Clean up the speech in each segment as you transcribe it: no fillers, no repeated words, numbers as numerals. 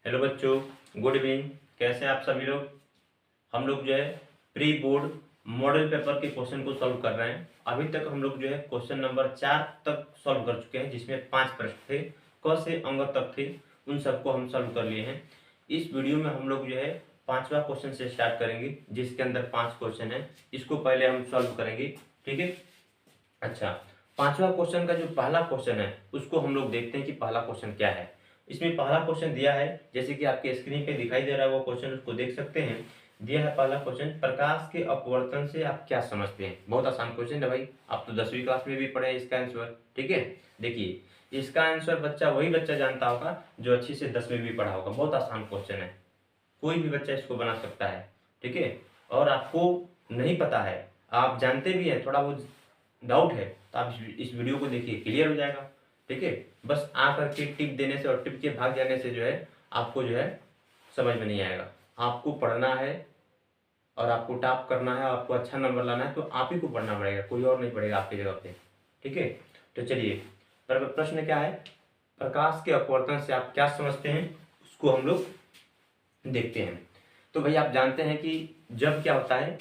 Hello बच्चों, good evening. कैसे हैं आप सभी लोग। हम लोग जो है प्री बोर्ड मॉडल पेपर के क्वेश्चन को सॉल्व कर रहे हैं। अभी तक हम लोग जो है क्वेश्चन नंबर 4 तक सॉल्व कर चुके हैं, जिसमें 5 प्रश्न थे, क से अंग तक थे। उन सबको हम सॉल्व कर लिए हैं। इस वीडियो में हम लोग जो है 5वां क्वेश्चन से स्टार्ट करेंगे, जिसके अंदर 5 क्वेश्चन है। इसको पहले हम सॉल्व करेंगे, ठीक है। अच्छा, 5वां क्वेश्चन का जो पहला क्वेश्चन है उसको हम लोग देखते हैं कि पहला क्वेश्चन क्या है। इसमें पहला क्वेश्चन दिया है, जैसे कि आपके स्क्रीन पे दिखाई दे रहा है वो क्वेश्चन, उसको देख सकते हैं। दिया है पहला क्वेश्चन, प्रकाश के अपवर्तन से आप क्या समझते हैं। बहुत आसान क्वेश्चन है भाई, आप तो 10वीं क्लास में भी पढ़े हैं इसका आंसर, ठीक है। देखिए, इसका आंसर वही बच्चा जानता होगा जो अच्छी से 10वीं भी पढ़ा होगा। बहुत आसान क्वेश्चन है, कोई भी बच्चा इसको बना सकता है, ठीक है। और आपको नहीं पता है, आप जानते भी हैं, थोड़ा बहुत डाउट है, तो आप इस वीडियो को देखिए, क्लियर हो जाएगा, ठीक है। बस आ करके टिप देने से और टिप के भाग जाने से जो है आपको जो है समझ में नहीं आएगा। आपको पढ़ना है और आपको टॉप करना है, आपको अच्छा नंबर लाना है, तो आप ही को पढ़ना पड़ेगा, कोई और नहीं पढ़ेगा आपकी जगह पे, ठीक है। तो चलिए, प्रश्न क्या है, प्रकाश के अपवर्तन से आप क्या समझते हैं, उसको हम लोग देखते हैं। तो भाई आप जानते हैं कि जब क्या होता है,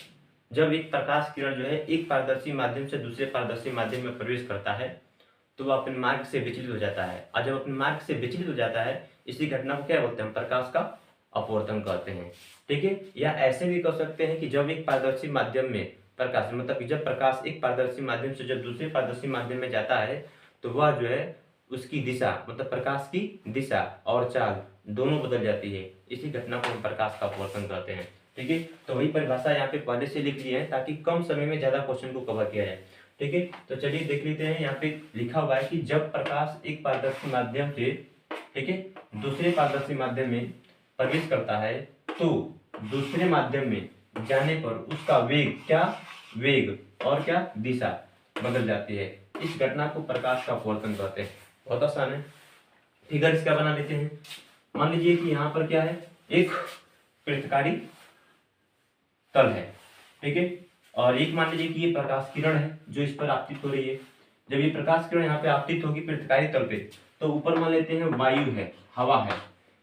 जब एक प्रकाश किरण जो है एक पारदर्शी माध्यम से दूसरे पारदर्शी माध्यम में प्रवेश करता है, तो वह अपने मार्ग से विचलित हो जाता है। और जब अपने मार्ग से विचलित हो जाता है, इसी घटना को क्या बोलते हैं, प्रकाश का अपवर्तन कहते हैं, ठीक है। या ऐसे भी कह सकते हैं कि जब एक पारदर्शी माध्यम में प्रकाश, मतलब कि जब प्रकाश एक पारदर्शी माध्यम से जब दूसरे पारदर्शी माध्यम में जाता है, तो वह जो है उसकी दिशा, मतलब प्रकाश की दिशा और चाल दोनों बदल जाती है। इसी घटना को हम प्रकाश का अपवर्तन कहते हैं, ठीक है। तो वही परिभाषा यहाँ पे पहले से लिख लिए हैं, ताकि कम समय में ज्यादा क्वेश्चन को कवर किया जाए, ठीक है। तो चलिए देख लेते हैं। यहाँ पे लिखा हुआ है कि जब प्रकाश एक पारदर्शी माध्यम से, ठीक है, दूसरे पारदर्शी माध्यम में प्रवेश करता है, तो दूसरे माध्यम में जाने पर उसका वेग, क्या वेग और क्या दिशा बदल जाती है। इस घटना को प्रकाश का अपवर्तन कहते हैं। बहुत आसान है। फिगर इसका बना लेते हैं। मान लीजिए कि यहाँ पर क्या है, एक पृथ्वी तल है, ठीक है। और एक मान लीजिए कि ये प्रकाश किरण है जो इस पर आपतित हो रही है। जब ये प्रकाश किरण यहाँ पे आपतित होगी पृथ्वी तल पे, तो ऊपर मान लेते हैं वायु है, हवा है,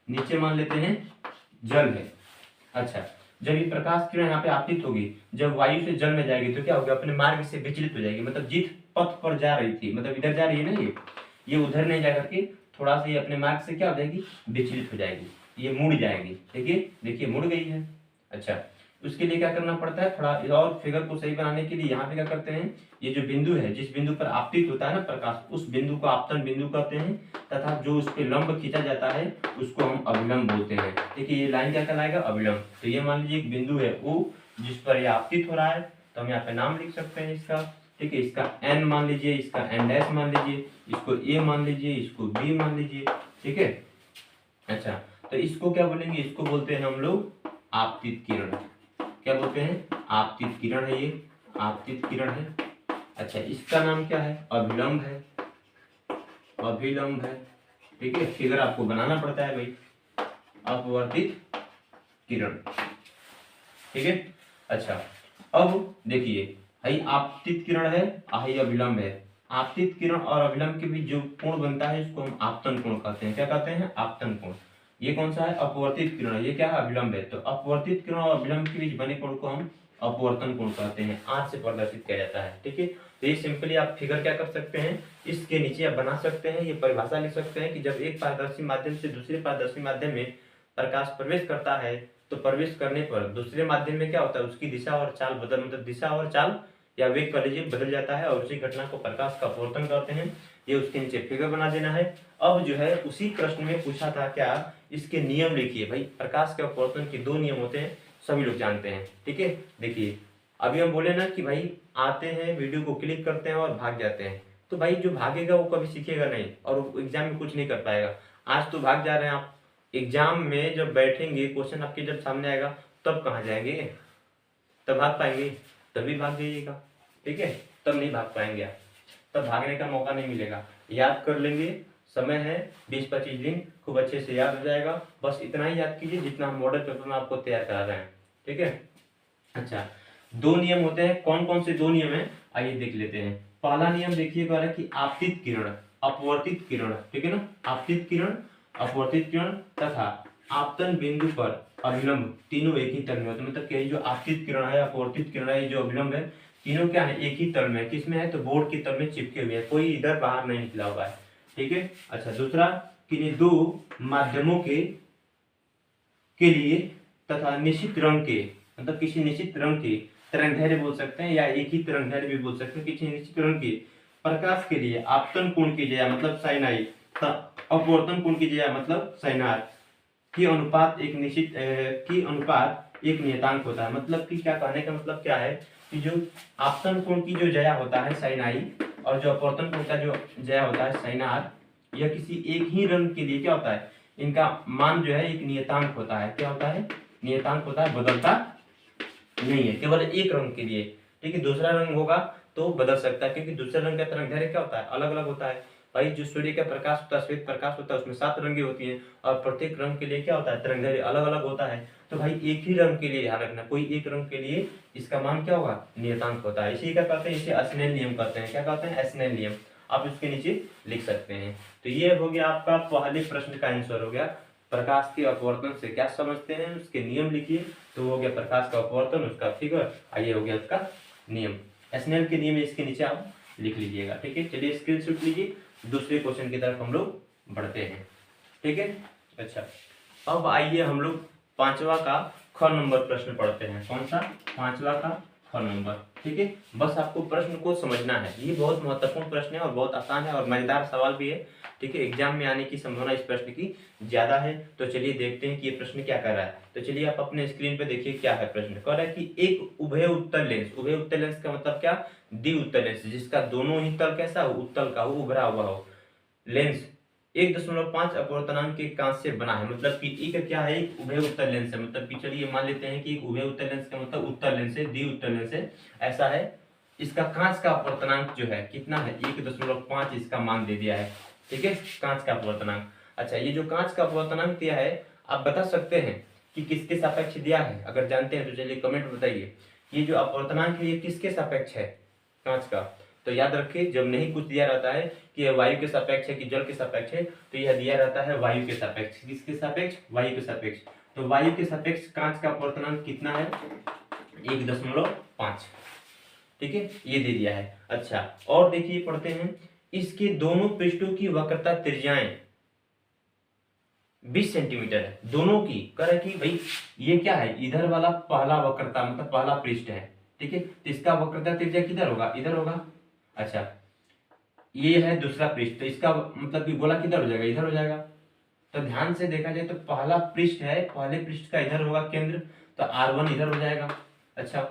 नीचे मान लेते हैं जल है। अच्छा, जब ये प्रकाश किरण यहाँ पे आपतित होगी, जब वायु से जल में जाएगी, तो क्या होगा, अपने मार्ग से विचलित हो जाएगी। मतलब जिस पथ पर जा रही थी, मतलब इधर जा रही है ना, ये उधर नहीं जा करके थोड़ा सा ये अपने मार्ग से क्या हो जाएगी, विचलित हो जाएगी, ये मुड़ जाएगी, ठीक है। देखिए मुड़ गई है। अच्छा, उसके लिए क्या करना पड़ता है, थोड़ा और फिगर को सही बनाने के लिए यहाँ पे क्या करते हैं, ये जो बिंदु है, जिस बिंदु पर आपतित होता है ना प्रकाश, उस बिंदु को आपतन बिंदु कहते हैं, तथा जो उस पे लंब खींचा जाता है उसको हम अभिलंब बोलते हैं, ठीक है। ये लाइन क्या कहलाएगा, अभिलंब। तो ये मान लीजिए एक बिंदु है O, जिस पर ये आपतित हो रहा है, तो हम यहाँ पे नाम लिख सकते हैं इसका, ठीक है। इसका N मान लीजिए, इसका N डैश मान लीजिए, इसको A मान लीजिए, इसको B मान लीजिए, ठीक है। अच्छा, तो इसको क्या बोलेंगे, इसको बोलते हैं हम लोग आपतित किरण। क्या बोलते हैं, आपतित किरण है, ये आपतित किरण है। अच्छा, इसका नाम क्या है, अभिलंब है, अभिलंब है, ठीक है। फिगर आपको बनाना पड़ता है भाई, अपवर्तित किरण, ठीक है। अच्छा, अब देखिए, भाई आपतित किरण है, आई अभिलंब है। आपतित किरण और अभिलंब के बीच जो कोण बनता है इसको हम आपतन कोण कहते हैं। क्या कहते हैं, आपतन कोण। ये कौन सा है, अपवर्तित किरण, ये क्या है, अभिलंब है। तो अपवर्तित किरण और अभिलंब के बीच बने कोण को हम अपवर्तन कोण कहते हैं। आंख से प्रदर्शित किया जाता है, ठीक है। तो ये सिंपली आप फिगर क्या कर सकते हैं, इसके नीचे आप बना सकते हैं, ये परिभाषा लिख सकते हैं कि जब एक पारदर्शी माध्यम से दूसरे पारदर्शी माध्यम में प्रकाश प्रवेश करता है, तो प्रवेश करने पर दूसरे माध्यम में क्या होता है, उसकी दिशा और चाल बदल, मतलब दिशा और चाल या वेग कह लीजिए, बदल जाता है, और उसी घटना को प्रकाश का अपवर्तन कहते हैं। ये उसके नीचे फिगर बना देना है। अब जो है उसी प्रश्न में पूछा था क्या, इसके नियम लिखिए। भाई प्रकाश के अपवर्तन के 2 नियम होते हैं, सभी लोग जानते हैं, ठीक है। देखिए, अभी हम बोले ना कि भाई आते हैं, वीडियो को क्लिक करते हैं और भाग जाते हैं, तो भाई जो भागेगा वो कभी सीखेगा नहीं और एग्जाम में कुछ नहीं कर पाएगा। आज तो भाग जा रहे हैं आप, एग्जाम में जब बैठेंगे, क्वेश्चन आपके जब सामने आएगा, तब कहाँ जाएंगे, तब भाग पाएंगे, तभी भाग जाइएगा, ठीक है। तब नहीं भाग पाएंगे आप, तब भागने का मौका नहीं मिलेगा। याद कर लेंगे, समय है 20-25 दिन, खूब अच्छे से याद हो जाएगा। बस इतना ही याद कीजिए जितना हम मॉडल पेपर में आपको तैयार करा रहे हैं, ठीक है। अच्छा, 2 नियम होते हैं, कौन कौन से 2 नियम है, आइए देख लेते हैं। पहला नियम देखिए कह रहा है कि आपतित किरण, अपवर्तित किरण, ठीक है ना, आपतित किरण, अपवर्तित किरण तथा आपतन बिंदु पर अभिलंब तीनों एक ही तल में होते हैं, मतलब कि जो आपतित किरण है, अपवर्तित किरण है, जो अभिलंब है, तीनों क्या है, एक ही तल में। किसमें है, तो बोर्ड के तल में चिपके हुए हैं, कोई इधर बाहर नहीं निकला हुआ है। ठीक है। अच्छा, दूसरा कि दो माध्यमों के लिए तथा निश्चित रंग के, मतलब किसी निश्चित रंग के तरंगदैर्घ्य बोल सकते हैं, या एक ही तरंगदैर्घ्य भी बोल सकते हैं, किसी निश्चित रंग के प्रकाश के लिए आपतन कोण की जया मतलब साइनाई, अपवर्तन कोण की जया मतलब साइनार की अनुपात एक निश्चित की अनुपात एक नियतांक होता है। मतलब कि क्या कहने का मतलब क्या है कि जो आपतन कोण की जो जया होता है साइनाई, और जो अपवर्तन कोण का जो जया होता है साइनार, यह किसी एक ही रंग के लिए क्या होता है, इनका मान जो है एक नियतांक होता है। क्या होता है, नियतांक होता है, बदलता नहीं है, केवल एक रंग के लिए। ठीक है, दूसरा रंग होगा तो बदल सकता है, क्योंकि दूसरे रंग का तरंगदैर्घ्य क्या होता है, अलग अलग होता है। भाई जो सूर्य का प्रकाश होता है, श्वेत प्रकाश होता है, उसमें 7 रंगे होती हैं, और प्रत्येक रंग के लिए क्या होता है, तरंगदैर्घ्य अलग अलग होता है। तो भाई एक ही रंग के लिए ध्यान रखना, कोई एक रंग के लिए इसका मान क्या होगा, नियतांक होता है। इसी का कहते हैं, इसे स्नेल नियम कहते हैं। क्या कहते हैं, स्नेल नियम। आप इसके नीचे लिख सकते हैं। तो ये हो गया आपका पहले प्रश्न का आंसर हो गया। प्रकाश के अपवर्तन से क्या समझते हैं, उसके नियम लिखिए। तो हो गया प्रकाश का अपवर्तन, उसका फिगर, आइए हो गया उसका नियम। स्नेल के नियम इसके नीचे आप लिख लीजिएगा। ठीक है, चलिए स्क्रीनशॉट लीजिए, दूसरे क्वेश्चन की तरफ हम लोग बढ़ते हैं। ठीक है। अच्छा, अब आइए हम लोग 5वां का ख नंबर प्रश्न पढ़ते हैं। कौन सा, 5वां का ख नंबर। ठीक है, बस आपको प्रश्न को समझना है। ये बहुत महत्वपूर्ण प्रश्न है और बहुत आसान है और मजेदार सवाल भी है। ठीक है, एग्जाम में आने की संभावना इस प्रश्न की ज्यादा है। तो चलिए देखते हैं कि ये प्रश्न क्या कर रहा है। तो चलिए आप अपने स्क्रीन पे देखिए क्या है प्रश्न। कह रहा है कि एक उभय उत्तल लेंस, उभय उत्तल लेंस का मतलब क्या, द्वि उत्तल लेंस, जिसका दोनों ही तल कैसा हो, उत्तल का हो, उभरा हुआ हो। लेंस 1.5 अपवर्तनांक के कांच से बना है, मतलब कि ई का क्या है, एक उभय उत्तल लेंस है। मतलब कि चलिए मान लेते हैं कि एक उभय उत्तल लेंस का मतलब उत्तल लेंस है, द्वि उत्तल लेंस है, ऐसा है। इसका कांच का अपवर्तनांक जो है कितना है, 1.5 इसका मान दे दिया है। ठीक है, कांच का अपवर्तनांक। अच्छा, ये जो कांच का अपवर्तनांक दिया है, आप बता सकते हैं कि किसके सापेक्ष दिया है। अगर जानते हैं तो चलिए कमेंट बताइए। ये जो अपवर्तनांक है ये किसके सापेक्ष है, कांच का। तो याद रखिए, जब नहीं कुछ दिया रहता है कि यह वायु के सापेक्ष है कि जल के सापेक्ष है, तो यह दिया रहता है वायु के सापेक्ष। किसके सापेक्ष, वायु के सापेक्ष। तो वायु के सापेक्ष कांच का अपवर्तनांक कितना है, 1.5। ठीक है, ये दे दिया है। अच्छा, और देखिए पढ़ते हैं, इसके दोनों पृष्ठों की वक्रता त्रिज्याएं 20 सेंटीमीटर है, दोनों की। कह कि भाई ये क्या है, इधर वाला पहला वक्रता मतलब पहला पृष्ठ है। ठीक है, तो इसका वक्रता त्रिज्या किधर होगा, इधर होगा। अच्छा, ये है दूसरा पृष्ठ, तो इसका मतलब कि गोला किधर हो जाएगा, इधर हो जाएगा। तो ध्यान से देखा जाए तो पहला पृष्ठ है, पहले पृष्ठ का इधर होगा केंद्र, तो R1 इधर हो जाएगा। अच्छा,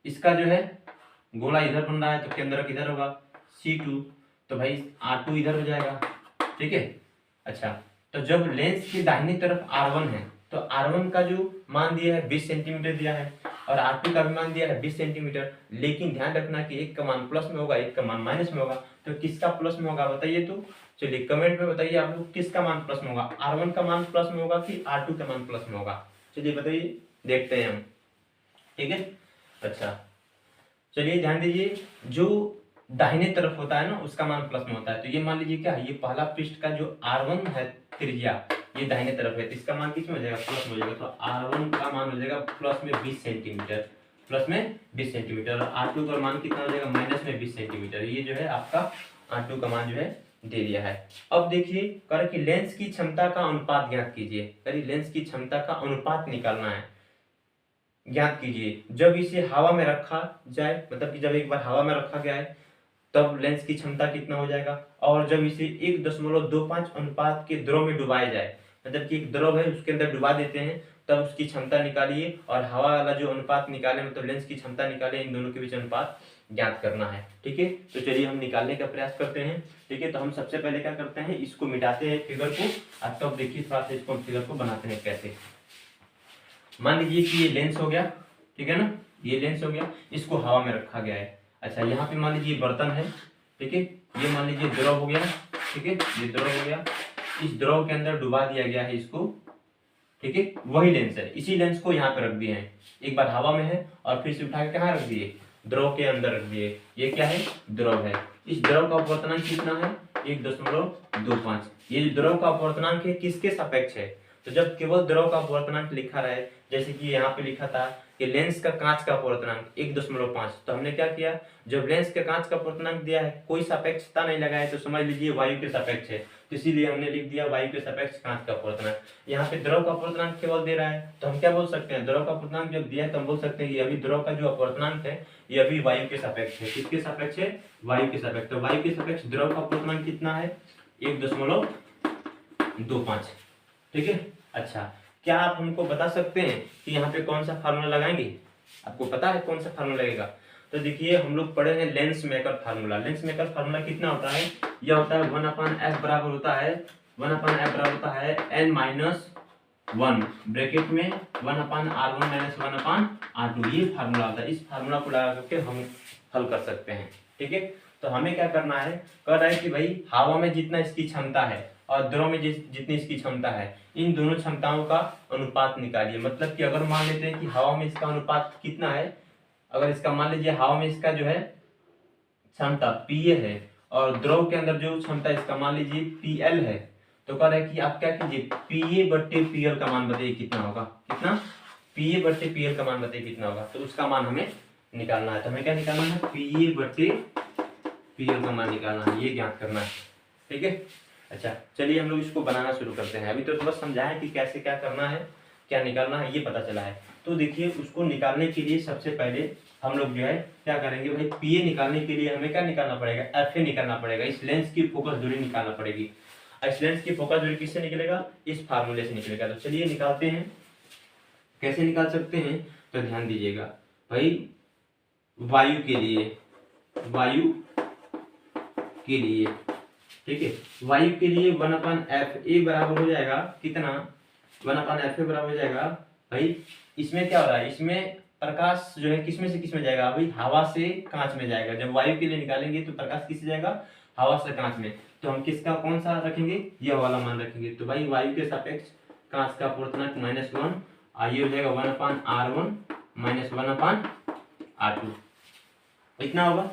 इसका जो है गोला इधर बन रहा है, तो केंद्र किधर होगा, C2, तो भाई R2 इधर हो जाएगा। ठीक है। अच्छा, तो जब लेंस की दाहिनी तरफ R1 है, तो R1 का जो मान दिया है 20 सेंटीमीटर दिया है, और R2 का भी मान दिया है 20 सेंटीमीटर। लेकिन ध्यान रखना कि एक का मान प्लस में होगा, एक का मान माइनस में होगा। तो किसका प्लस में होगा बताइए, तो चलिए कमेंट में बताइए आप लोग, किसका मान प्लस में होगा, R1 का मान प्लस में होगा कि R2 का मान प्लस में होगा। चलिए बताइए, देखते हैं हम। ठीक है। अच्छा, चलिए ध्यान दीजिए, जो दाहिने तरफ होता है ना उसका मान प्लस में होता है। तो ये मान लीजिए क्या है, ये पहला पृष्ठ का जो R1 है त्रिज्या, ये दाहिने तरफ है, तो इसका मान किस में हो जाएगा, प्लस में हो जाएगा। तो R1 का मान हो जाएगा प्लस में 20 सेंटीमीटर, प्लस में 20 सेंटीमीटर। और R2 का मान कितना हो जाएगा, माइनस में 20 सेंटीमीटर। ये जो है आपका R2 का मान जो है दे दिया है। अब देखिए कह कि लेंस की क्षमता का अनुपात ज्ञात कीजिए। कह लेंस की क्षमता का अनुपात निकालना है, ज्ञात कीजिए। जब इसे हवा में रखा जाए, मतलब कि जब एक बार हवा में रखा गया है तब लेंस की क्षमता कितना हो जाएगा, और जब इसे 1.25 अनुपात के द्रव में डुबाया जाए, मतलब कि एक द्रव है उसके अंदर डुबा देते हैं, तब उसकी क्षमता निकालिए। और हवा वाला जो अनुपात निकाले, मतलब लेंस की क्षमता निकाले, इन दोनों के बीच अनुपात ज्ञात करना है। ठीक है, तो चलिए हम निकालने का प्रयास करते हैं। ठीक है, तो हम सबसे पहले क्या करते हैं, इसको मिटाते हैं फिगर को, और तब देखिए थोड़ा सा इसको फिगर को बनाते हैं कैसे। मान लीजिए कि ये लेंस हो गया, ठीक है ना, ये लेंस हो गया, इसको हवा में रखा गया है। अच्छा, यहाँ पे मान लीजिए बर्तन है। ठीक है, ये मान लीजिए द्रव हो गया। ठीक है, ये द्रव हो गया, इस द्रव के अंदर डुबा दिया गया है इसको। ठीक है, वही लेंस है, इसी लेंस को यहाँ पे रख दिए हैं। एक बार हवा में है और फिर से उठा के कहाँ रख दिए, द्रव के अंदर रख दिए। ये क्या है, द्रव है। इस द्रव का अपवर्तनांक कितना है, 1.25। ये जो द्रव का अपवर्तनांक है किसके सापेक्ष है, तो जब केवल द्रव का अपवर्तनांक लिखा रहे, जैसे कि यहाँ पे लिखा था कि लेंस का कांच का अपवर्तनांक 1.5, तो हमने क्या किया, जब लेंस के कांच का अपवर्तनांक दिया है, कोई सापेक्षता नहीं लगाया, तो समझ लीजिए वायु के सापेक्ष है, तो इसीलिए हमने लिख दिया वायु के सापेक्ष कांच का अपवर्तनांक। यहाँ पे द्रव का अपवर्तनांक केवल दे रहा है, तो हम क्या बोल सकते हैं, द्रव का अपवर्तनांक जब दिया है तो हम बोल सकते हैं ये अभी द्रव का जो अपवर्तनांक है ये अभी वायु के सापेक्ष है। किसके सापेक्ष है, वायु के सापेक्ष। तो वायु के सापेक्ष द्रव का अपवर्तनांक कितना है, 1.25। ठीक है। अच्छा, क्या आप हमको बता सकते हैं कि यहाँ पे कौन सा फार्मूला लगाएंगे, आपको पता है कौन सा फार्मूला लगेगा? तो देखिए हम लोग पढ़े हैं lens maker formula. Lens maker formula कितना होता है, यह होता है 1/f बराबर होता है 1/f बराबर होता है n-1 ब्रैकेट में 1/r1 - 1/r2। ये फार्मूला होता है, इस फार्मूला को लगा करके हम हल कर सकते हैं। ठीक है। तो हमें क्या करना है, कह रहा है कि भाई हवा में जितना इसकी क्षमता है और द्रव में जितनी इसकी क्षमता है, इन दोनों क्षमताओं का अनुपात निकालिए। मतलब कि अगर मान लेते हैं कि हवा में इसका अनुपात कितना है, अगर इसका मान लीजिए हवा में इसका जो है क्षमता Pa है और द्रव के अंदर जो क्षमता इसका मान लीजिए Pl है, तो कह रहा है कि आप क्या कीजिए, Pa/Pl का मान बताइए कितना होगा, कितना, Pa/Pl का मान बताइए कितना होगा, तो उसका मान हमें निकालना है। तो हमें क्या निकालना है, Pa/Pl का मान निकालना है, ये ज्ञात करना है। ठीक है। अच्छा, चलिए हम लोग इसको बनाना शुरू करते हैं। अभी तो बस समझाएं कि कैसे क्या करना है, क्या निकालना है, ये पता चला है। तो देखिए उसको निकालने के लिए सबसे पहले हम लोग जो है क्या करेंगे भाई, Pa निकालने के लिए हमें क्या निकालना पड़ेगा, Fa निकालना पड़ेगा। इस लेंस की फोकस दूरी निकालना पड़ेगी। इस लेंस की फोकस दूरी किससे निकलेगा, इस फार्मूले से निकलेगा। तो चलिए निकालते हैं। कैसे निकाल सकते हैं, तो ध्यान दीजिएगा भाई, वायु के लिए ठीक है, वायु के लिए 1/Fa बराबर हो जाएगा कितना, 1/Fa बराबर हो जाएगा भाई, इसमें क्या हो रहा है, इसमें प्रकाश जो है किसमें से किसमें जाएगा भाई, हवा से कांच में जाएगा। जब वायु के लिए निकालेंगे तो प्रकाश किससे जाएगा, हवा से कांच में। तो हम किसका कौन सा रखेंगे, यह वाला मान रखेंगे। तो भाई वायु के सापेक्ष कांच का अपवर्तनांक -1, ये हो जाएगा 1/r1 - 1/r2, इतना होगा।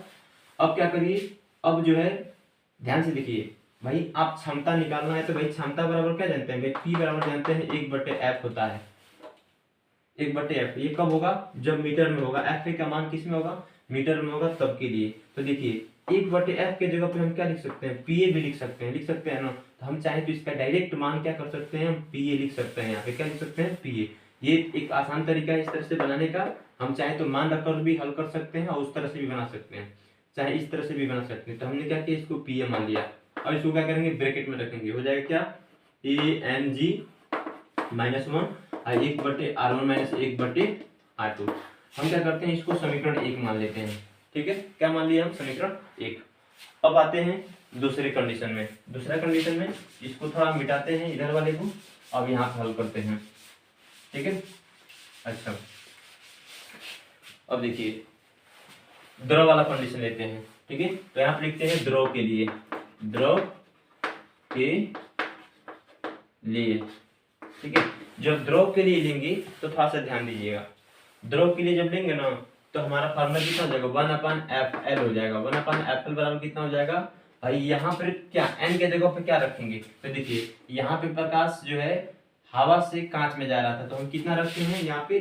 अब क्या करिए, अब जो है ध्यान से देखिए भाई, आप क्षमता निकालना है तो भाई क्षमता बराबर क्या जानते हैं भाई, P बराबर जानते हैं 1/f होता है, 1/f। ये कब होगा, जब मीटर में होगा। Fa का मान किस में होगा, मीटर में होगा, तब के लिए। तो देखिए 1/f के जगह पे हम क्या लिख सकते हैं, Pa भी लिख सकते हैं ना। तो हम चाहे तो इसका डायरेक्ट मान क्या कर सकते हैं, हम Pa लिख सकते हैं। यहाँ पे क्या लिख सकते हैं, Pa। ये एक आसान तरीका है इस तरह से बनाने का। हम चाहे तो मान रखकर भी हल कर सकते हैं और उस तरह से भी बना सकते हैं, चाहे इस तरह से भी बना सकते हैं। तो हमने क्या किया, इसको Pa मान लिया और इसको क्या करेंगे, ब्रैकेट में रखेंगे। हो जाएगा क्या, Ang-1 1/r1 - 1/r2। हम क्या करते हैं, इसको समीकरण 1 मान लेते हैं। ठीक है, क्या मान लिया हम, समीकरण 1। अब आते हैं दूसरे कंडीशन में। दूसरा कंडीशन में इसको थोड़ा मिटाते हैं इधर वाले को, अब यहाँ हल करते हैं। ठीक है। अच्छा, अब देखिए द्रव वाला कंडीशन लेते हैं। ठीक है, तो यहाँ पे लिखते हैं द्रव के लिए, ठीक है। जब द्रव के लिए लेंगे तो थोड़ा सा ध्यान दीजिएगा, द्रव के लिए जब लेंगे ना तो हमारा फार्मूला कितना हो जाएगा, 1/FL हो जाएगा। 1/FL बराबर कितना हो जाएगा भाई, यहाँ पर क्या n के जगह पे क्या रखेंगे, तो देखिए यहाँ पे प्रकाश जो है हवा से कांच में जा रहा था, तो हम कितना रखते हैं यहाँ पे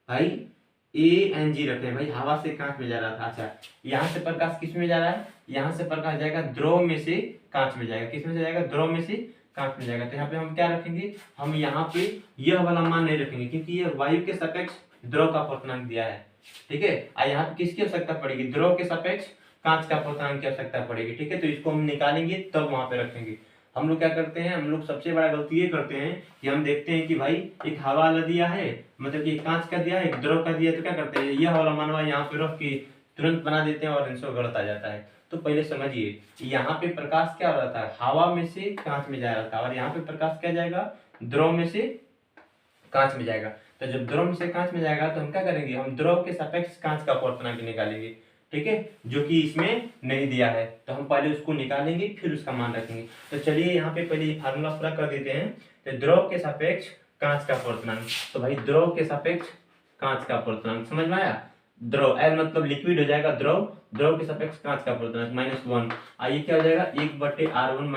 भाई, Ang रखते हैं भाई, हवा से कांच में जा रहा था। अच्छा, यहाँ से प्रकाश किस में जा रहा है, यहाँ से प्रकाश जाएगा द्रव में से कांच में जाएगा, किस में जाएगा, द्रव में से कांच में जाएगा। तो यहाँ पे हम क्या रखेंगे, हम यहाँ पे यह वाला मान नहीं रखेंगे, क्योंकि यह वायु के सापेक्ष द्रव का अपवर्तनांक दिया है। ठीक है, यहाँ पे किसकी आवश्यकता पड़ेगी, द्रव के सापेक्ष कांच का अपवर्तनांक की आवश्यकता पड़ेगी। ठीक है, तो इसको हम निकालेंगे तब वहां पे रखेंगे। हम लोग क्या करते हैं, हम लोग सबसे बड़ा गलती ये करते हैं कि हम देखते हैं कि भाई एक हवा वाला दिया है, मतलब कि कांच का दिया है, एक द्रव का दिया है, तो क्या करते हैं, यह वाला मानवा यहाँ पे रख के तुरंत बना देते हैं और आंसर गलत आ जाता है। तो पहले समझिए, यहाँ पे प्रकाश क्या हो रहा था, हवा में से कांच में जा रहा था, और यहाँ पे प्रकाश क्या जाएगा, द्रव में से कांच में जाएगा। तो जब द्रव में से कांच में जाएगा तो हम क्या करेंगे, हम द्रव के सापेक्ष कांच का अपवर्तनांक निकालेंगे। ठीक है, जो कि इसमें नहीं दिया है, तो हम पहले उसको निकालेंगे फिर उसका मान रखेंगे। तो चलिए यहाँ पे पहले ये फार्मूला पूरा कर देते हैं। तो द्रव के सापेक्ष कांच का अपवर्तनांक, तो भाई द्रव के सापेक्ष कांच का अपवर्तनांक समझ में आया। द्रव L मतलब लिक्विड हो जाएगा, द्रव के सापेक्ष कांच का अपवर्तनांक -1, ये क्या हो जाएगा, 1/r1 -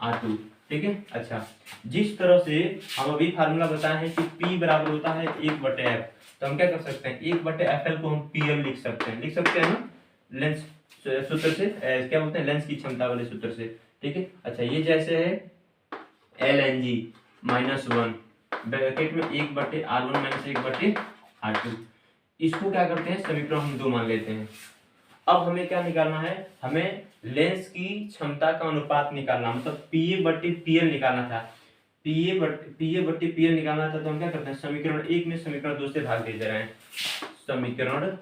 1/r2। ठीक है। अच्छा, जिस तरह से हम अभी फार्मूला बताए हैं कि P बराबर होता है 1/F, तो हम क्या कर सकते हैं 1/FL को हम PL लिख सकते हैं, ना लेंस सूत्र से, क्या बोलते हैं लेंस की क्षमता वाले सूत्र से, ठीक है। अच्छा, ये जैसे है LNG -1 ब्रैकेट में 1/R1 - 1/R2, इसको क्या करते हैं समीकरण हम 2 मान लेते हैं। अब हमें क्या निकालना है, हमें लेंस की क्षमता का अनुपात निकालना, मतलब PA/PL निकालना था। PA/PL निकालना था, तो हम क्या करते हैं समीकरण 1 में समीकरण 2 से भाग दे रहे हैं। समीकरण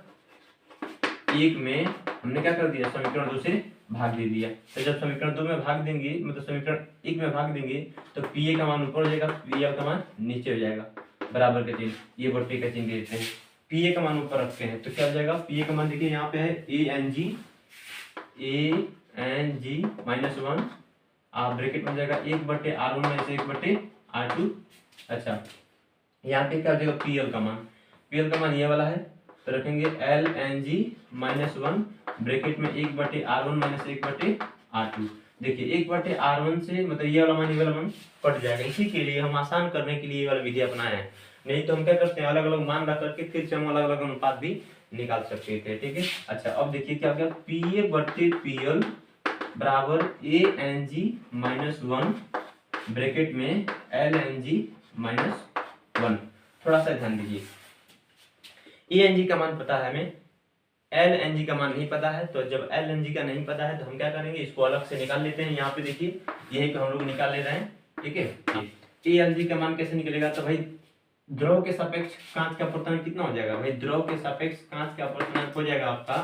1 में हमने क्या कर दिया, समीकरण 2 से भाग दे दिया। तो जब समीकरण 2 में भाग देंगे, मतलब समीकरण 1 में भाग देंगे, तो PA का मान ऊपर हो जाएगा, PL का मान नीचे हो जाएगा, बराबर का चिन्ह, ये बट्टे का चिन्ह देते हैं। PA का मान ऊपर रखते हैं तो क्या हो जाएगा, PA का मान देखिए यहाँ पे है ANG -1 आप ब्रैकेट में हो जाएगा 1/R1 - 1/R2। अच्छा, यहाँ पे क्या हो जाएगा PL का मान ये वाला है, तो रखेंगे LNG -1 ब्रैकेट में 1/R1 - 1/R2। देखिए 1/R1 से मतलब ये वाला मान कट जाएगा, इसी के लिए हम आसान करने के लिए ये वाला विधि अपनाए हैं। नहीं तो हम क्या करते हैं अलग अलग मान रख करके फिर से हम अलग अलग अनुपात भी निकाल सकते थे, ठीक है। अच्छा, अब देखिए क्या हो गया, PA/PL बराबर ANG -1 ब्रैकेट में LNG -1। थोड़ा सा ध्यान दीजिए, ANG का मान पता है हमें, LNG का मान नहीं पता है, तो जब LNG का नहीं पता है तो हम क्या करेंगे, इसको अलग से निकाल लेते हैं। यहाँ पे देखिए यही पे हम लोग निकाल ले रहे हैं, ठीक है। ANG का मान कैसे निकलेगा, तो भाई द्रव के सापेक्ष कांच का अपवर्तनांक कितना हो जाएगा, भाई द्रव के सापेक्ष कांच का अपवर्तनांक हो जाएगा आपका,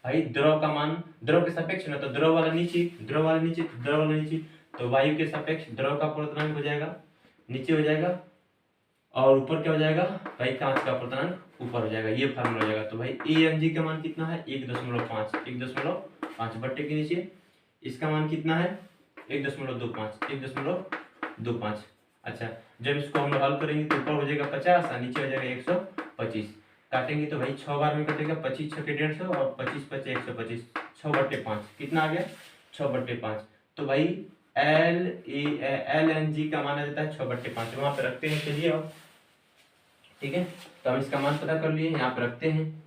भाई द्रव का मान, द्रव के सापेक्ष ना, तो द्रव वाला नीचे, द्रव वाला नीचे, द्रव वाला नीचे, तो वायु के सापेक्ष द्रव का अपवर्तनांक हो जाएगा, नीचे हो जाएगा, और ऊपर क्या हो जाएगा भाई कांच का अपवर्तनांक ऊपर हो जाएगा, ये फार्मूला हो जाएगा। तो भाई ANG का मान कितना है 1.5 बट्टे के नीचे, इसका मान कितना है 1.25। अच्छा, जब इसको हम लोग हल करेंगे तो ऊपर हो जाएगा 50 और नीचे हो जाएगा 125। काटेंगे तो भाई 6 बार में कटेगा, 25 6 के 150 और 25 5 125, 6/5 कितना आ गया 6/5। तो भाई LNG का मान आ जाता है 6/5, वहां पे रखते हैं, चलिए अब, ठीक है। तो हम इसका मान पता कर लिए, यहाँ पे रखते हैं,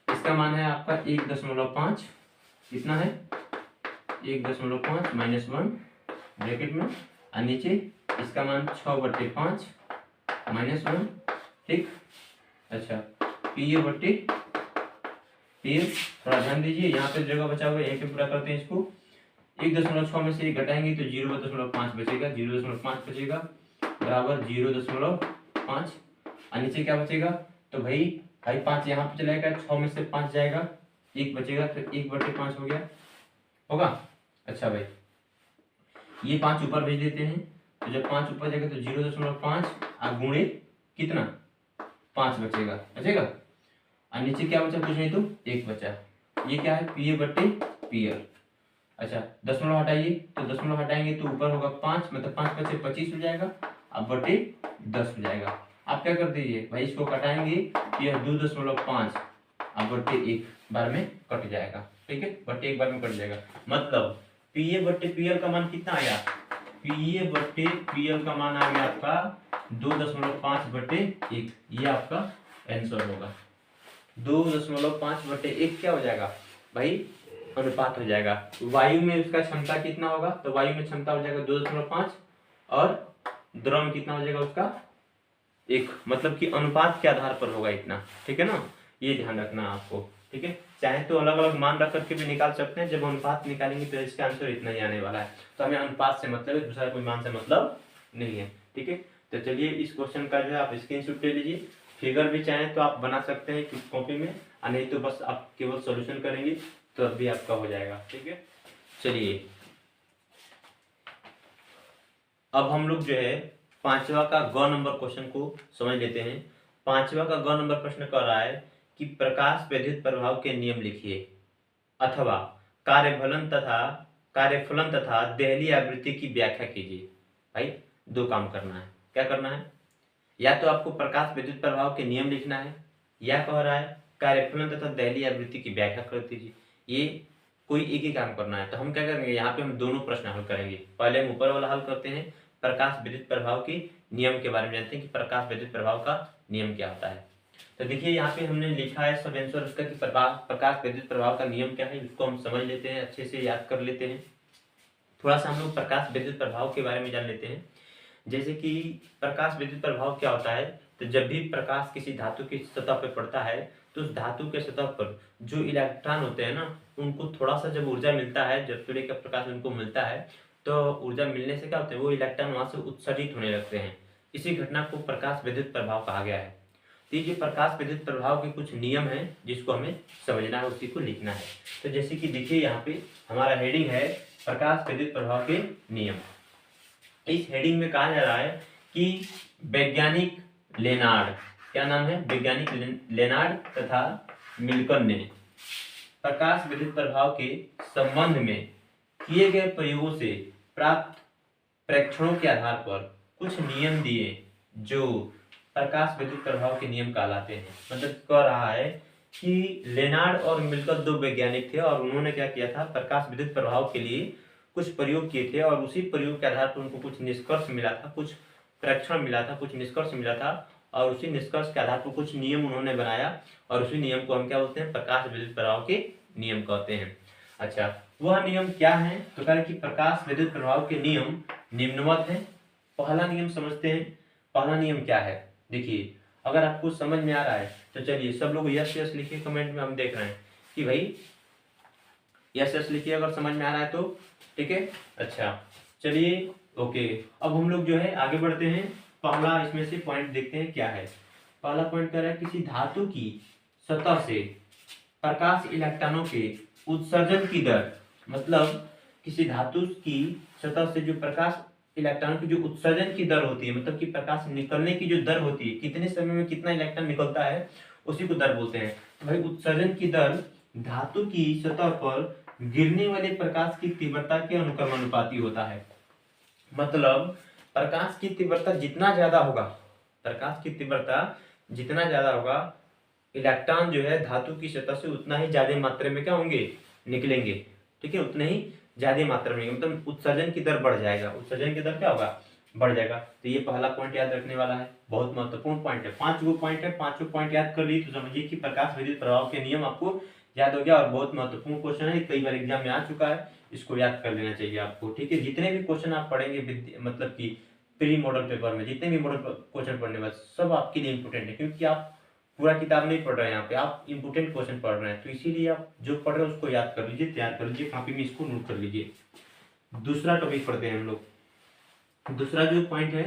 इसका मान है आपका 1.5, कितना है 1.5 -1 ब्रैकेट में, और नीचे इसका मान 6/5 -1, ठीक। अच्छा, PA/PL, थोड़ा ध्यान दीजिए, यहाँ पे जगह बचा हुआ है, यहीं पे पूरा करते हैं इसको। 1.6 में से घटाएंगे तो 0.5 बचेगा, 0.5 बचेगा बराबर 0.5, और नीचे क्या बचेगा, तो भाई 5 यहाँ पे चला जाएगा, 6 में से 5 जाएगा, 1 बचेगा, फिर 1/5 हो गया, होगा। अच्छा भाई, ये 5 ऊपर भेज देते हैं, तो जब 5 ऊपर जाएगा तो 0.5 और गुणे कितना 5 बचेगा, और नीचे क्या बचा, कुछ नहीं तो 1 बचा, ये क्या है PA/PL। अच्छा, दशमलव हटाइए, तो दशमलव हटाएंगे तो ऊपर होगा 5, मतलब 5 बचे 25 हो जाएगा, अब बटे 10 हो जाएगा। आप क्या कर दीजिए भाई, इसको कटाएंगे, यह 2.5 अब बटे 1 बार में कट जाएगा, ठीक है, बटे 1 बार में कट जाएगा। मतलब PA/PL का मान कितना आया, PA/PL का मान आ गया आपका 2.5/1, ये आपका आंसर होगा। 2.5/1 क्या हो जाएगा भाई, अनुपात हो जाएगा। वायु में उसका क्षमता कितना होगा, तो वायु में क्षमता हो जाएगा 2.5 और द्रव में कितना हो जाएगा उसका 1, मतलब कि अनुपात के आधार पर होगा इतना, ठीक है ना, ये ध्यान रखना आपको, ठीक है। चाहे तो अलग अलग मान रख करके भी निकाल सकते हैं, जब अनुपात निकालेंगे तो इसका आंसर इतना ही आने वाला है। तो हमें अनुपात से मतलब है, दूसरा कोई मान से मतलब नहीं है, ठीक है। तो चलिए इस क्वेश्चन का जो है आप स्क्रीनशॉट ले लीजिए, फिगर भी चाहें तो आप बना सकते हैं किस कॉपी में, और नहीं तो बस आप केवल सोल्यूशन करेंगे तो अब भी आपका हो जाएगा, ठीक है। चलिए अब हम लोग जो है 5वां का ग नंबर क्वेश्चन को समझ लेते हैं। 5वां का ग नंबर प्रश्न कह रहा है कि प्रकाश विद्युत प्रभाव के नियम लिखिए अथवा कार्यफलन तथा देहली आवृत्ति की व्याख्या कीजिए। भाई 2 काम करना है, क्या करना है, या तो आपको प्रकाश विद्युत प्रभाव के नियम लिखना है, या कह रहा है कार्यफलन तथा देहली आवृत्ति की व्याख्या कर दीजिए। ये कोई एक ही काम करना है। तो हम क्या करेंगे, यहाँ पे हम दोनों प्रश्न हल करेंगे। पहले हम ऊपर वाला हल करते हैं, प्रकाश विद्युत प्रभाव के नियम के बारे में जानते हैं कि प्रकाश विद्युत प्रभाव का नियम क्या होता है। तो देखिए यहाँ पे हमने लिखा है सब आंसर उसका कि प्रकाश विद्युत प्रभाव का नियम क्या है, उसको हम समझ लेते हैं, अच्छे से याद कर लेते हैं। थोड़ा सा हम लोग प्रकाश विद्युत प्रभाव के बारे में जान लेते हैं। जैसे कि प्रकाश विद्युत प्रभाव क्या होता है, तो जब भी प्रकाश किसी धातु की सतह पर पड़ता है तो उस धातु के सतह पर जो इलेक्ट्रॉन होते हैं ना, उनको थोड़ा सा जब ऊर्जा मिलता है, जब सूर्य का प्रकाश उनको मिलता है तो ऊर्जा मिलने से क्या होता है, वो इलेक्ट्रॉन वहां से उत्सर्जित होने लगते हैं। इसी घटना को प्रकाश विद्युत प्रभाव कहा गया है। तो ये प्रकाश विद्युत प्रभाव के कुछ नियम हैं जिसको हमें समझना है, उसी को लिखना है। तो जैसे कि देखिए यहाँ पे हमारा हेडिंग है प्रकाश विद्युत प्रभाव के नियम। इस हेडिंग में कहा जा रहा है कि वैज्ञानिक लेनार्ड, क्या नाम है, वैज्ञानिक लेनार्ड तथा मिल्टन ने प्रकाश विद्युत प्रभाव के संबंध में किए गए प्रयोगों से प्राप्त प्रेक्षणों के आधार पर कुछ नियम दिए जो प्रकाश विद्युत प्रभाव के नियम कहलाते हैं। मतलब कह रहा है कि लेनार्ड और मिल्टन दो वैज्ञानिक थे और उन्होंने क्या किया था, प्रकाश विद्युत प्रभाव के लिए कुछ प्रयोग किए थे और उसी प्रयोग के आधार पर उनको कुछ निष्कर्ष मिला था, कुछ प्रेक्षण मिला था, कुछ निष्कर्ष मिला था और उसी निष्कर्ष के आधार पर कुछ नियम उन्होंने बनाया और उसी नियम को हम क्या बोलते हैं, प्रकाश विद्युत प्रभाव के नियम कहते हैं। अच्छा, वह नियम क्या है, तो कह रहे कि प्रकाश विद्युत प्रभाव के नियम निम्नवत है। पहला नियम समझते हैं। पहला नियम क्या है, देखिए अगर आपको समझ में आ रहा है तो चलिए सब लोग यस यस लिखिए कमेंट में, हम देख रहे हैं कि भाई यस यस लिखिए अगर समझ में आ रहा है तो, ठीक है। अच्छा चलिए ओके, अब हम लोग जो है आगे बढ़ते हैं। पहला इसमें से पॉइंट देखते हैं क्या है। पहला पॉइंट कह रहा है किसी धातु की सतह से प्रकाश इलेक्ट्रॉनों के उत्सर्जन की दर, मतलब किसी धातु की सतह से जो प्रकाश इलेक्ट्रॉनों की जो उत्सर्जन की दर होती है, मतलब कि प्रकाश निकलने की जो दर होती है, कितने समय में कितना इलेक्ट्रॉन निकलता है, उसी को दर बोलते हैं। तो भाई उत्सर्जन की दर धातु की सतह पर गिरने वाले प्रकाश की तीव्रता के अनुक्रमानुपाती होता है। मतलब प्रकाश की तीव्रता जितना ज्यादा होगा, प्रकाश की तीव्रता जितना ज्यादा होगा, इलेक्ट्रॉन जो है धातु की सतह से उतना ही ज्यादा मात्रा में क्या होंगे, निकलेंगे, ठीक है, उतने ही ज्यादा मात्रा में, मतलब उत्सर्जन की दर बढ़ जाएगा। उत्सर्जन की दर क्या होगा, बढ़ जाएगा। तो ये पहला पॉइंट याद रखने वाला है, बहुत महत्वपूर्ण पॉइंट है। 5 गो पॉइंट है, 5 पॉइंट याद कर ली तो समझिए कि प्रकाश विद्युत प्रभाव के नियम आपको याद हो गया और बहुत महत्वपूर्ण क्वेश्चन है, कई बार एग्जाम में आ चुका है, इसको याद कर लेना चाहिए आपको, ठीक है। जितने भी क्वेश्चन आप पढ़ेंगे मतलब कि प्री मॉडल पेपर में, जितने भी मॉडल क्वेश्चन पढ़ने वाले सब आपके लिए इंपोर्टेंट है, क्योंकि आप पूरा किताब नहीं पढ़ रहे हैं, यहाँ पे आप इंपोर्टेंट क्वेश्चन पढ़ रहे हैं, तो इसीलिए आप जो पढ़ रहे हैं उसको याद कर लीजिए, तैयार कर लीजिए, कॉपी में इसको नोट कर लीजिए। दूसरा टॉपिक पढ़ते हैं हम लोग। दूसरा जो पॉइंट है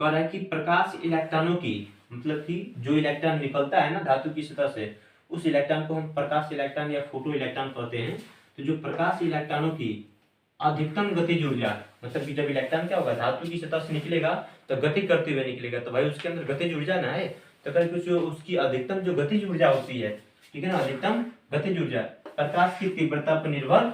कह रहा है कि प्रकाश इलेक्ट्रॉनों की, मतलब कि जो इलेक्ट्रॉन निकलता है ना धातु की सतह से, उस इलेक्ट्रॉन को हम प्रकाश इलेक्ट्रॉन या फोटो इलेक्ट्रॉन कहते हैं। तो जो प्रकाश इलेक्ट्रॉनों की अधिकतम गतिज ऊर्जा, मतलब कि जब इलेक्ट्रॉन क्या होगा, धातु की सतह से निकलेगा तो गति करते हुए निकलेगा, तो भाई उसके अंदर गतिज ऊर्जा ना है, तो अगर कुछ उसकी अधिकतम जो गतिज ऊर्जा होती है, ठीक है ना, अधिकतम गतिज ऊर्जा प्रकाश की तीव्रता पर निर्भर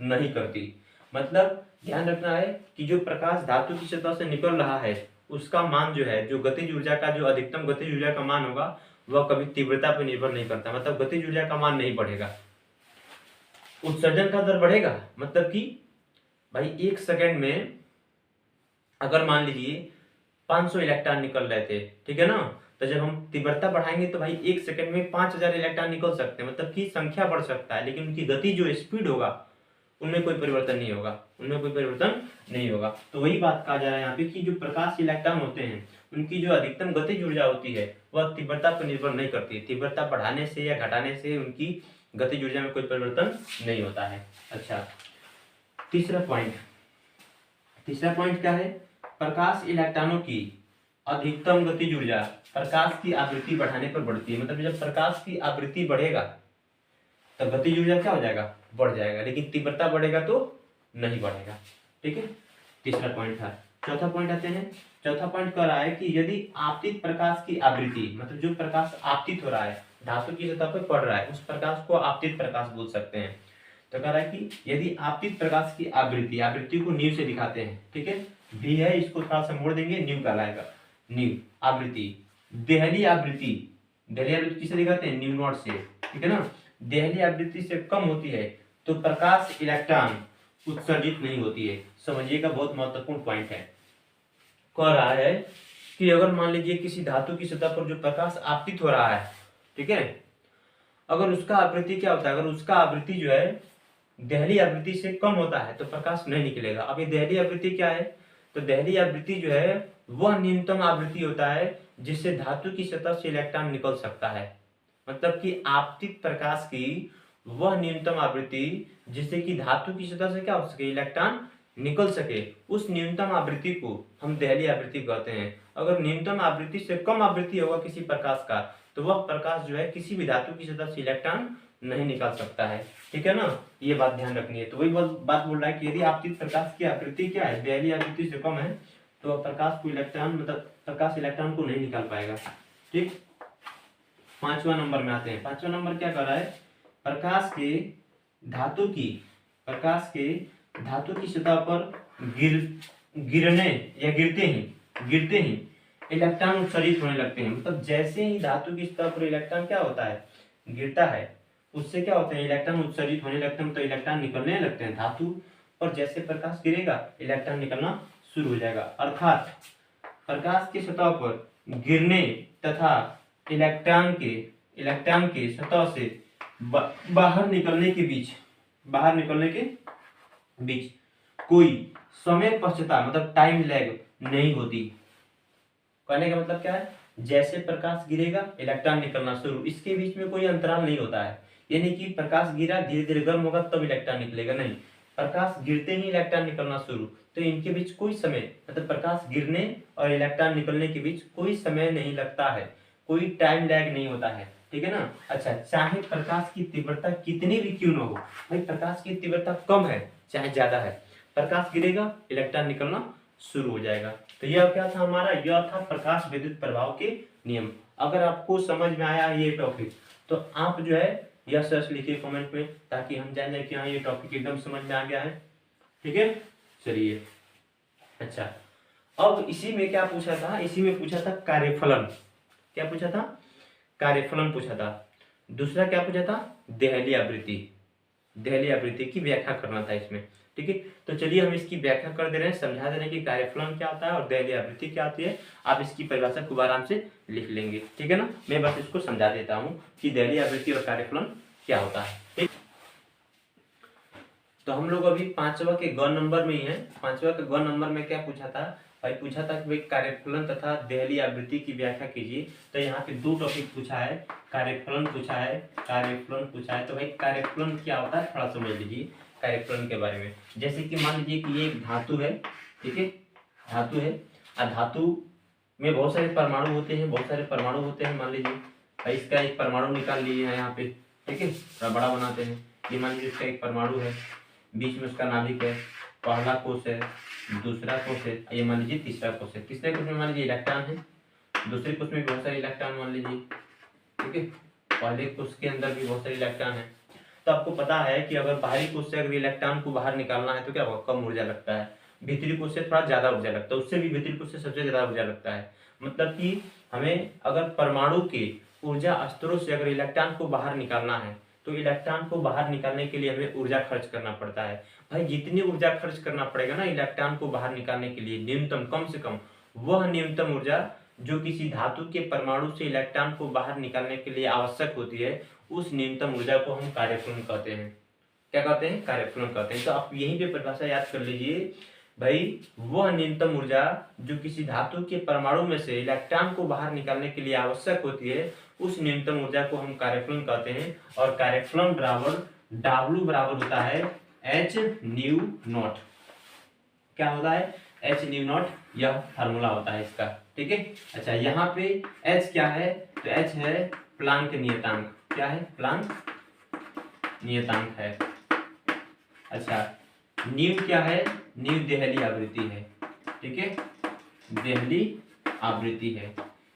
नहीं करती। मतलब ध्यान रखना है कि जो प्रकाश धातु की सतह से निकल रहा है उसका मान जो है, जो गतिज ऊर्जा का जो अधिकतम गतिज ऊर्जा का मान होगा वह कभी तीव्रता पर निर्भर नहीं करता, मतलब गतिज ऊर्जा का मान नहीं बढ़ेगा। उत्सर्जन का दर बढ़ेगा, मतलब कि भाई 1 सेकंड में अगर मान लीजिए 500 इलेक्ट्रॉन निकल रहे थे, ठीक है ना, तो जब हम तीव्रता बढ़ाएंगे तो भाई 1 सेकंड में 5000 इलेक्ट्रॉन निकल सकते हैं, मतलब कि संख्या बढ़ सकता है, लेकिन उनकी गति जो स्पीड होगा उनमें कोई परिवर्तन नहीं होगा, उनमें कोई परिवर्तन नहीं होगा। तो वही बात कहा जा रहा है यहाँ पे कि जो प्रकाश इलेक्ट्रॉन होते हैं उनकी जो अधिकतम गतिज ऊर्जा होती है वह तीव्रता पर निर्भर नहीं करती, तीव्रता बढ़ाने से या घटाने से उनकी गतिज ऊर्जा में कोई परिवर्तन नहीं होता है। अच्छा तीसरा पॉइंट क्या है, प्रकाश इलेक्ट्रॉनों की अधिकतम गतिज ऊर्जा प्रकाश की आवृत्ति बढ़ाने पर बढ़ती है। मतलब जब प्रकाश की आवृत्ति बढ़ेगा तो गतिज ऊर्जा क्या हो जाएगा, बढ़ जाएगा, लेकिन तीव्रता बढ़ेगा तो नहीं बढ़ेगा, ठीक है। तीसरा पॉइंट था। चौथा पॉइंट आते हैं। चौथा पॉइंट कह रहा है कि यदि आपतित प्रकाश की आवृत्ति, मतलब जो प्रकाश आपतित हो रहा है धातु की सतह पर पड़ रहा है उस प्रकाश को आपतित प्रकाश बोल सकते हैं। तो कह रहा है कि यदि आपतित प्रकाश की आवृत्ति, आवृत्ति को न्यू से दिखाते हैं, ठीक है, भी है, इसको थोड़ा सा मोड़ देंगे, न्यू कहलाएगा, न्यू आवृत्ति। देहली आवृत्ति किसे दिखाते हैं, न्यू नॉट से, ठीक है ना। देहली आवृत्ति से कम होती है तो प्रकाश इलेक्ट्रॉन उत्सर्जित नहीं होती है। समझिएगा, बहुत महत्वपूर्ण पॉइंट है। कह रहा है कि अगर मान लीजिए किसी धातु की सतह पर जो प्रकाश आपतित हो रहा है, ठीक है, अगर उसका आवृत्ति क्या होता है, अगर उसका आवृत्ति जो है देहली आवृत्ति से कम होता है तो प्रकाश नहीं निकलेगा। अब ये देहली आवृत्ति क्या है, तो देहली आवृत्ति जो है वह न्यूनतम आवृत्ति होता है जिससे धातु की सतह से इलेक्ट्रॉन निकल सकता है। मतलब कि आपतित प्रकाश की वह न्यूनतम आवृत्ति जिससे कि धातु की सतह से क्या हो सके, इलेक्ट्रॉन निकल सके, उस न्यूनतम आवृत्ति को हम देहली आवृत्ति कहते हैं। अगर न्यूनतम आवृत्ति से कम आवृत्ति होगा किसी प्रकाश का तो वह प्रकाश जो है किसी भी धातु की सतह से इलेक्ट्रॉन नहीं निकाल सकता है। ठीक है ना, ये बात ध्यान रखनी है। तो वही बात बोल रहा है कि यदि आपतित प्रकाश की आवृत्ति क्या है, देहली आवृत्ति से कम है, तो प्रकाश को इलेक्ट्रॉन मतलब प्रकाश इलेक्ट्रॉन को नहीं निकाल पाएगा। ठीक, 5वां नंबर में आते हैं। 5वां नंबर क्या कर रहा है, प्रकाश के धातु की सतह पर गिरने या गिरते ही इलेक्ट्रॉन उत्सर्जित होने लगते हैं। मतलब जैसे ही धातु की सतह पर इलेक्ट्रॉन क्या होता है, गिरता है, उससे क्या होता है, इलेक्ट्रॉन उत्सर्जित होने लगते हैं, तो इलेक्ट्रॉन निकलने लगते हैं। धातु पर जैसे प्रकाश गिरेगा इलेक्ट्रॉन निकलना शुरू हो जाएगा। अर्थात प्रकाश की सतह पर गिरने तथा इलेक्ट्रॉन के सतह से बाहर निकलने के बीच कोई समय पश्चता मतलब टाइम लैग नहीं होती। कहने का मतलब क्या है, जैसे प्रकाश गिरेगा इलेक्ट्रॉन निकलना शुरू, इसके बीच में कोई अंतराल नहीं होता है। यानी कि प्रकाश गिरा, धीरे धीरे गर्म होगा तब इलेक्ट्रॉन निकलेगा, नहीं, प्रकाश गिरते ही इलेक्ट्रॉन निकलना शुरू। तो इनके बीच कोई समय मतलब प्रकाश गिरने और इलेक्ट्रॉन निकलने के बीच कोई समय नहीं लगता है, कोई टाइम लैग नहीं होता है। ठीक है ना। अच्छा, चाहे प्रकाश की तीव्रता कितनी भी क्यों न हो, भाई प्रकाश की तीव्रता कम है चाहे ज्यादा है, प्रकाश गिरेगा इलेक्ट्रॉन निकलना शुरू हो जाएगा। तो यह क्या था हमारा, यह था प्रकाश विद्युत प्रभाव के नियम। अगर आपको समझ में आया ये टॉपिक तो आप जो है यस यस लिखिए कमेंट में, ताकि हम जान जाए कि हाँ ये टॉपिक एकदम समझ में आ गया है। ठीक है, चलिए। अच्छा, अब इसी में क्या पूछा था, इसी में पूछा था कार्यफलन। क्या पूछा था, कार्यफलन पूछा था। दूसरा क्या पूछा था, देहली आवृत्ति की व्याख्या करना था इसमें। ठीक है, तो चलिए हम इसकी व्याख्या कर दे रहे हैं, समझा दे रहे हैं कि कार्यफलन क्या होता है और देहली आवृत्ति क्या होती है। आप इसकी परिभाषा खूब आराम से लिख लेंगे। ठीक है ना, मैं बस इसको समझा देता हूँ कि देहली आवृत्ति और कार्यफलन क्या होता है। ठीक, तो हम लोग अभी 5वां के ग नंबर में ही है। 5वां के ग नंबर में क्या पूछा था भाई, पूछा था कि भाई कार्यफलन तथा देहली आवृत्ति की व्याख्या कीजिए। तो यहाँ पे 2 टॉपिक पूछा है, कार्यफलन पूछा है। तो भाई कार्यफलन क्या होता है थोड़ा समझ लीजिए कार्यफलन के बारे में। जैसे कि मान लीजिए कि ये एक धातु है, ठीक है, धातु है और धातु में बहुत सारे परमाणु होते हैं। मान लीजिए भाई इसका एक परमाणु निकाल लिए हैं यहाँ पे, ठीक है, थोड़ा बड़ा बनाते हैं। ये मान लीजिए इसका एक परमाणु है, बीच में उसका नाभिक है, पहला कोष है, दूसरा कोष है, ये मान लीजिए तीसरा कोष है। तीसरे कोष में मान लीजिए इलेक्ट्रॉन है, दूसरे कोष में बहुत सारे इलेक्ट्रॉन मान लीजिए, ठीक है, पहले कोष के अंदर भी बहुत सारे इलेक्ट्रॉन है। तो आपको पता है कि अगर बाहरी कोष से अगर इलेक्ट्रॉन को बाहर निकालना है तो क्या होगा, कम ऊर्जा लगता है। भीतरी कोष से थोड़ा ज्यादा ऊर्जा लगता है, उससे भी भीतरी कोष से सबसे ज्यादा ऊर्जा लगता है। मतलब कि हमें अगर परमाणु के ऊर्जा स्तरों से अगर इलेक्ट्रॉन को बाहर निकालना है तो इलेक्ट्रॉन को बाहर निकालने के लिए हमें ऊर्जा खर्च करना पड़ता है। भाई जितनी ऊर्जा खर्च करना पड़ेगा ना इलेक्ट्रॉन को बाहर निकालने के लिए, न्यूनतम कम से कम वह न्यूनतम ऊर्जा जो किसी धातु के परमाणु से इलेक्ट्रॉन को बाहर निकालने के लिए आवश्यक होती है, उस न्यूनतम ऊर्जा को हम कार्यफलन कहते हैं। क्या कहते हैं, कार्यफलन कहते हैं। तो आप यहीं पे परिभाषा याद कर लीजिए भाई, वह न्यूनतम ऊर्जा जो किसी धातु के परमाणु में से इलेक्ट्रॉन को बाहर निकालने के लिए आवश्यक होती है, उस न्यूनतम ऊर्जा को हम कार्यफलन कहते हैं। और कार्यफलन बराबर W बराबर होता है h न्यू नॉट। क्या होता है, h न्यू नॉट, यह फार्मूला होता है इसका। ठीक है, अच्छा यहाँ पे h क्या है, तो h है प्लांक नियतांक। क्या है, प्लांक नियतांक है। अच्छा, न्यू क्या है, न्यू देहली आवृत्ति है। ठीक है, देहली आवृत्ति है।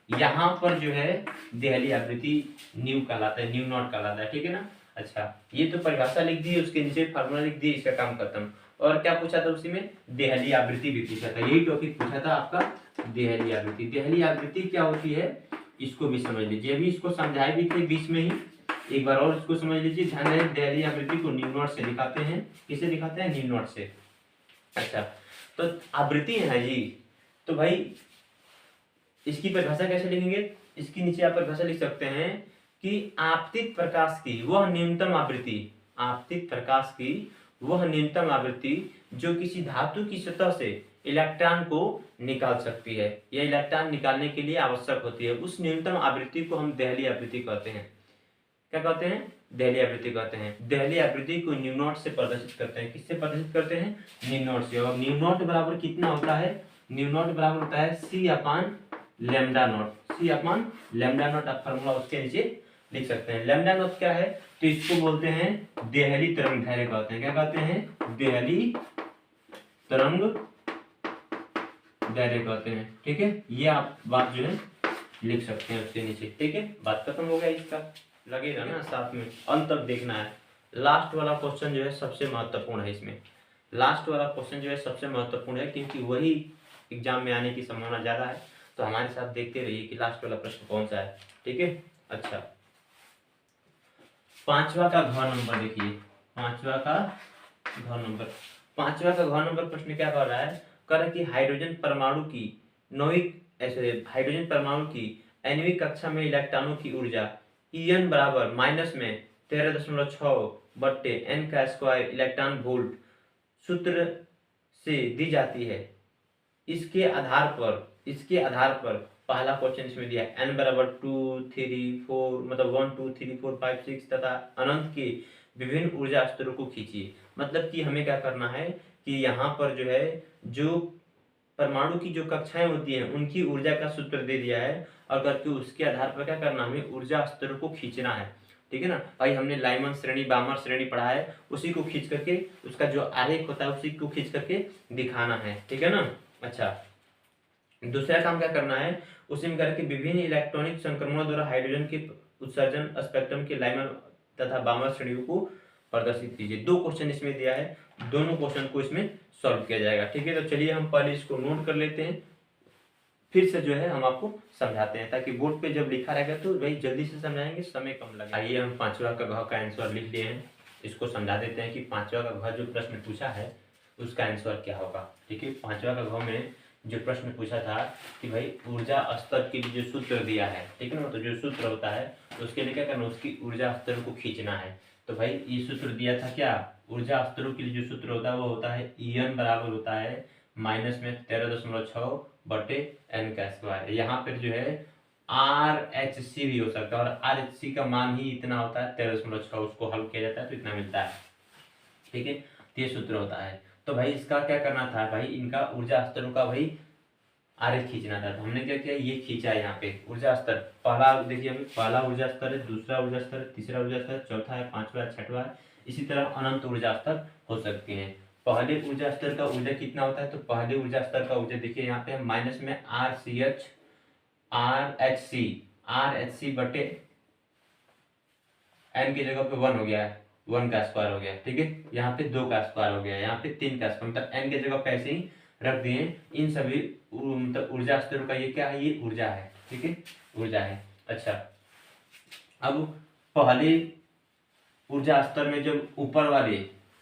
यहाँ पर जो है देहली आवृत्ति न्यू कहलाता है, न्यू नॉट कहलाता है। ठीक है ना। अच्छा, ये तो परिभाषा लिख दी, उसके नीचे फार्मूला लिख दिए, इसका काम खत्म। और क्या पूछा था उसी में, देहली आवृत्ति भी पूछा था। यही टॉपिक पूछा था आपका, देहली आवृत्ति। देहली आवृत्ति क्या होती है इसको भी समझ लीजिए। अभी इसको समझाए भी थे बीच में ही, एक बार और इसको समझ लीजिए, ध्यान रहे, दहली आवृत्ति को न्यू नॉट से दिखाते हैं। किसे दिखाते हैं? न्यू नॉट से। अच्छा, तो आवृत्ति है जी, तो भाई इसकी परिभाषा कैसे लिखेंगे? इसकी नीचे आप परिभाषा लिख सकते हैं कि आपतित प्रकाश की वह न्यूनतम आवृत्ति, आपतित प्रकाश की वह न्यूनतम आवृत्ति जो किसी धातु की सतह से इलेक्ट्रॉन को निकाल सकती है या इलेक्ट्रॉन निकालने के लिए आवश्यक होती है, उस न्यूनतम आवृत्ति को हम दहली आवृत्ति कहते हैं। क्या कहते हैं? दहली आवृत्ति कहते हैं। दहली आवृत्ति को न्यू नॉट से प्रदर्शित करते हैं। किससे प्रदर्शित करते हैं? न्यू नॉट से। और न्यू नॉट बराबर कितना होता है? न्यू नॉट बराबर होता है C upon lambda naught. C upon lambda naught, आप फॉर्मूला उसके नीचे लिख सकते हैं। लैम्डा नॉट क्या है? तो इसको बोलते हैं देहली तरंग दैर्घ्य कहते हैं। क्या कहते हैं? देहली तरंग दैर्घ्य कहते हैं। ठीक है, ये आप बात जो है लिख सकते हैं उसके नीचे। ठीक है, बात खत्म हो गया। इसका लगेगा ना साथ में, अंत तक देखना है। लास्ट वाला क्वेश्चन जो है सबसे महत्वपूर्ण है। इसमें लास्ट वाला क्वेश्चन जो है सबसे महत्वपूर्ण है, क्योंकि वही एग्जाम में आने की संभावना ज्यादा है। तो हमारे साथ देखते रहिए कि लास्ट वाला प्रश्न कौन सा है। ठीक है, अच्छा, 5वां का घ नंबर देखिए। 5वां का घ नंबर, 5वां का घ नंबर प्रश्न क्या कर रहा है? कह रहा है कि हाइड्रोजन परमाणु की हाइड्रोजन परमाणु की आणविक कक्षा में इलेक्ट्रॉनों की ऊर्जा En बराबर माइनस में 13.6 बट्टे n का स्क्वायर इलेक्ट्रॉन वोल्ट सूत्र से दी जाती है। इसके आधार पर पहला क्वेश्चन इसमें दिया है, n बराबर 2, 3, 4 मतलब 1, 2, 3, 4, 5, 6 तथा अनंत के विभिन्न ऊर्जा स्तरों को खींचिए। मतलब कि हमें क्या करना है कि यहाँ पर जो है जो परमाणु की जो कक्षाएं होती हैं उनकी ऊर्जा का सूत्र दे दिया है, और करके उसके आधार पर क्या करना, हमें ऊर्जा स्तरों को खींचना है। ठीक है ना भाई, हमने लाइमन श्रेणी बामर श्रेणी पढ़ा है, उसी को खींच करके उसका जो आरेख होता है उसी को खींच करके दिखाना है। ठीक है ना। अच्छा, दूसरा काम क्या करना है, उसी में करके विभिन्न इलेक्ट्रॉनिक संक्रमणों द्वारा हाइड्रोजन के उत्सर्जन स्पेक्ट्रम के लाइमन तथा बामर श्रेणियों को प्रदर्शित कीजिए। 2 क्वेश्चन इसमें दिया है, दोनों क्वेश्चन को इसमें सॉल्व किया जाएगा। ठीक है, तो चलिए हम पहले इसको नोट कर लेते हैं, फिर से जो है हम आपको समझाते हैं, ताकि बोर्ड पे जब लिखा रहेगा तो भाई जल्दी से समझाएंगे, समय कम लगेगा। आइए हम 5वां का घ का आंसर लिख लिए हैं, इसको समझा देते हैं कि 5वां का घ जो प्रश्न पूछा है उसका आंसर क्या होगा। ठीक है, 5वां का घ में जो प्रश्न पूछा था कि भाई ऊर्जा स्तर के लिए जो सूत्र दिया है, ठीक है ना, तो जो सूत्र होता है उसके लिए क्या करना, उसकी ऊर्जा स्तर को खींचना है। तो भाई ये सूत्र दिया था क्या, ऊर्जा स्तरों के लिए जो सूत्र होता है वो होता है En बराबर होता है माइनस में 13.6 बटे n का स्क्वायर। यहाँ पर जो है RHC भी हो सकता है, और RHC का मान ही इतना होता है 13.6, उसको हल किया जाता है तो इतना मिलता है। ठीक है, ये सूत्र होता है। तो भाई इसका क्या करना था, भाई इनका ऊर्जा स्तरों का भाई आरेख खींचना था। तो हमने क्या किया, ये खींचा है। यहाँ पे ऊर्जा स्तर पहला देखिए, हमें पहला ऊर्जा स्तर है, दूसरा ऊर्जा स्तर है, तीसरा ऊर्जा स्तर, चौथा है, 5वां, 6वां, इसी तरह अनंत ऊर्जा स्तर हो सकते हैं। पहले ऊर्जा स्तर का ऊर्जा कितना होता है, तो पहले ऊर्जा स्तर का ऊर्जा देखिए यहाँ पे माइनस में RHC बटे n की जगह पे 1 हो गया है, 1 का स्क्वायर हो गया। ठीक है, यहाँ पे 2 का स्क्वायर हो गया, यहाँ पे 3 का स्क्वायर, मतलब n की जगह पे ऐसे ही रख दिए। इन सभी मतलब ऊर्जा स्तरों का ये क्या है, ये ऊर्जा है। ठीक है, ऊर्जा है। अच्छा, अब पहले ऊर्जा स्तर में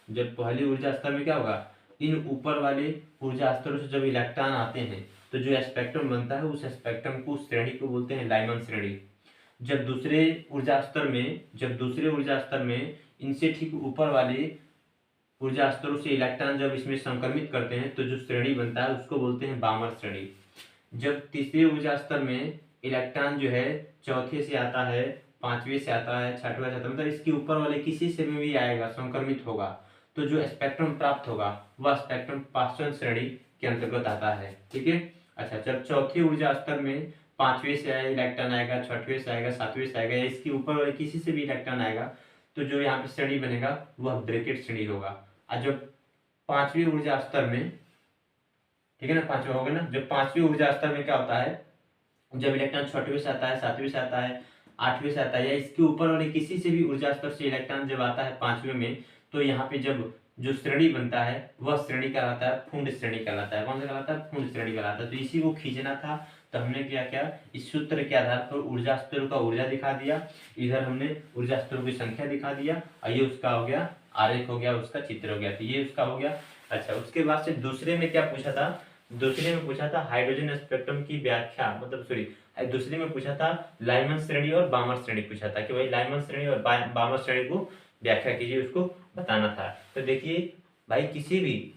जब पहले ऊर्जा स्तर में क्या होगा, इन ऊपर वाले ऊर्जा स्तरों से जब इलेक्ट्रॉन आते हैं तो जो स्पेक्ट्रम बनता है उस स्पेक्ट्रम को, उस श्रेणी को बोलते हैं लाइमन श्रेणी। जब दूसरे ऊर्जा स्तर में इनसे ठीक ऊपर वाले ऊर्जा स्तरों से इलेक्ट्रॉन जब इसमें संक्रमित करते हैं तो जो श्रेणी बनता है उसको बोलते हैं बामर श्रेणी। जब तीसरे ऊर्जा स्तर में इलेक्ट्रॉन जो है चौथे से आता है, 5वें से आता है, 6वां से आता है, मतलब इसके ऊपर वाले किसी से भी आएगा, संक्रमित होगा, तो जो स्पेक्ट्रम प्राप्त होगा वह स्पेक्ट्रम पार्श्वन श्रेणी के अंतर्गत आता है। ठीक है। अच्छा, जब चौथे ऊर्जा स्तर में 5वें से आया इलेक्ट्रॉन आएगा, 6वें से आएगा, 7वें से आएगा, इसके ऊपर वाले किसी से भी इलेक्ट्रॉन आएगा तो जो यहाँ पे श्रेणी बनेगा वह ब्रैकेट श्रेणी होगा। और जब 5वीं ऊर्जा स्तर में, ठीक है ना, 5वां होगा ना, जब 5वीं ऊर्जा स्तर में क्या होता है, जब इलेक्ट्रॉन 6वें से आता है, 7वें से आता है, 8वें से आता है, या इसके ऊपर वाले किसी से भी ऊर्जा स्तर से इलेक्ट्रॉन जब आता है 5वें में, तो यहाँ पे जब जो श्रेणी बनता है वह श्रेणी कहलाता है फुंड श्रेणी कहलाता है। कौन सा कहलाता है? फुंड श्रेणी कहलाता है। तो इसी को खींचना था, तो हमने क्या किया, इस सूत्र के आधार पर ऊर्जा स्तरों का ऊर्जा दिखा दिया, इधर हमने ऊर्जा स्तरों की संख्या दिखा दिया, और ये उसका हो गया आरेख हो गया, उसका चित्र हो गया, तो ये उसका हो गया। अच्छा, उसके बाद से दूसरे में क्या पूछा था? दूसरे में पूछा था हाइड्रोजन स्पेक्ट्रम की व्याख्या, मतलब सॉरी, दूसरे में पूछा था लाइमन श्रेणी और बामर श्रेणी पूछा था, कि भाई लाइमन श्रेणी और बामर श्रेणी को व्याख्या कीजिए, उसको बताना था। तो देखिए भाई, किसी भी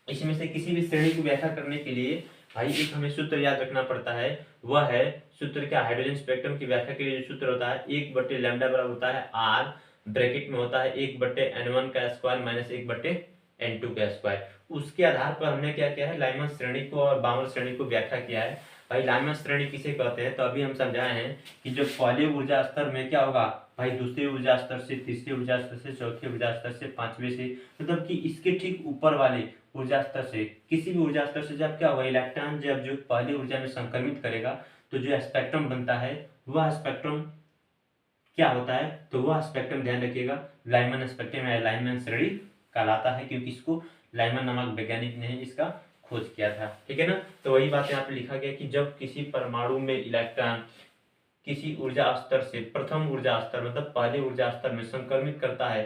इसमें से किसी भी श्रेणी की व्याख्या करने के लिए भाई एक हमें सूत्र याद रखना पड़ता है, वह है सूत्र क्या? हाइड्रोजन स्पेक्ट्रम की व्याख्या के लिए जो सूत्र होता है 1/λ बराबर होता है r, ब्रैकेट में होता है 1/n1 का स्क्वायर माइनस 1/n2 का स्क्वायर। उसके आधार पर हमने क्या किया है, लाइमन श्रेणी को और बामर श्रेणी को व्याख्या किया है। भाई लाइमन श्रेणी किसे कहते हैं? तो अभी हम समझाए हैं कि जो पहले ऊर्जा स्तर में क्या होगा भाई, दूसरे ऊर्जा स्तर से, तीसरे ऊर्जा स्तर से, चौथे ऊर्जा स्तर से, पांचवे से, मतलब कि इसके ठीक ऊपर वाले ऊर्जा स्तर से, किसी भी ऊर्जा स्तर से जब क्या होगा, इलेक्ट्रॉन जब जो पहली ऊर्जा में संक्रमित करेगा तो जो स्पेक्ट्रम बनता है वह स्पेक्ट्रम क्या होता है? तो वह स्पेक्ट्रम ध्यान रखिएगा लाइमन स्पेक्ट्रम या लाइमन श्रेणी कहलाता है, क्योंकि इसको लाइमन नामक वैज्ञानिक ने इसका खोज किया था। ठीक है ना? तो वही बात यहाँ पे लिखा गया कि जब किसी परमाणु में इलेक्ट्रॉन किसी ऊर्जा स्तर से प्रथम ऊर्जा स्तर मतलब पहले ऊर्जा स्तर में संक्रमित करता है,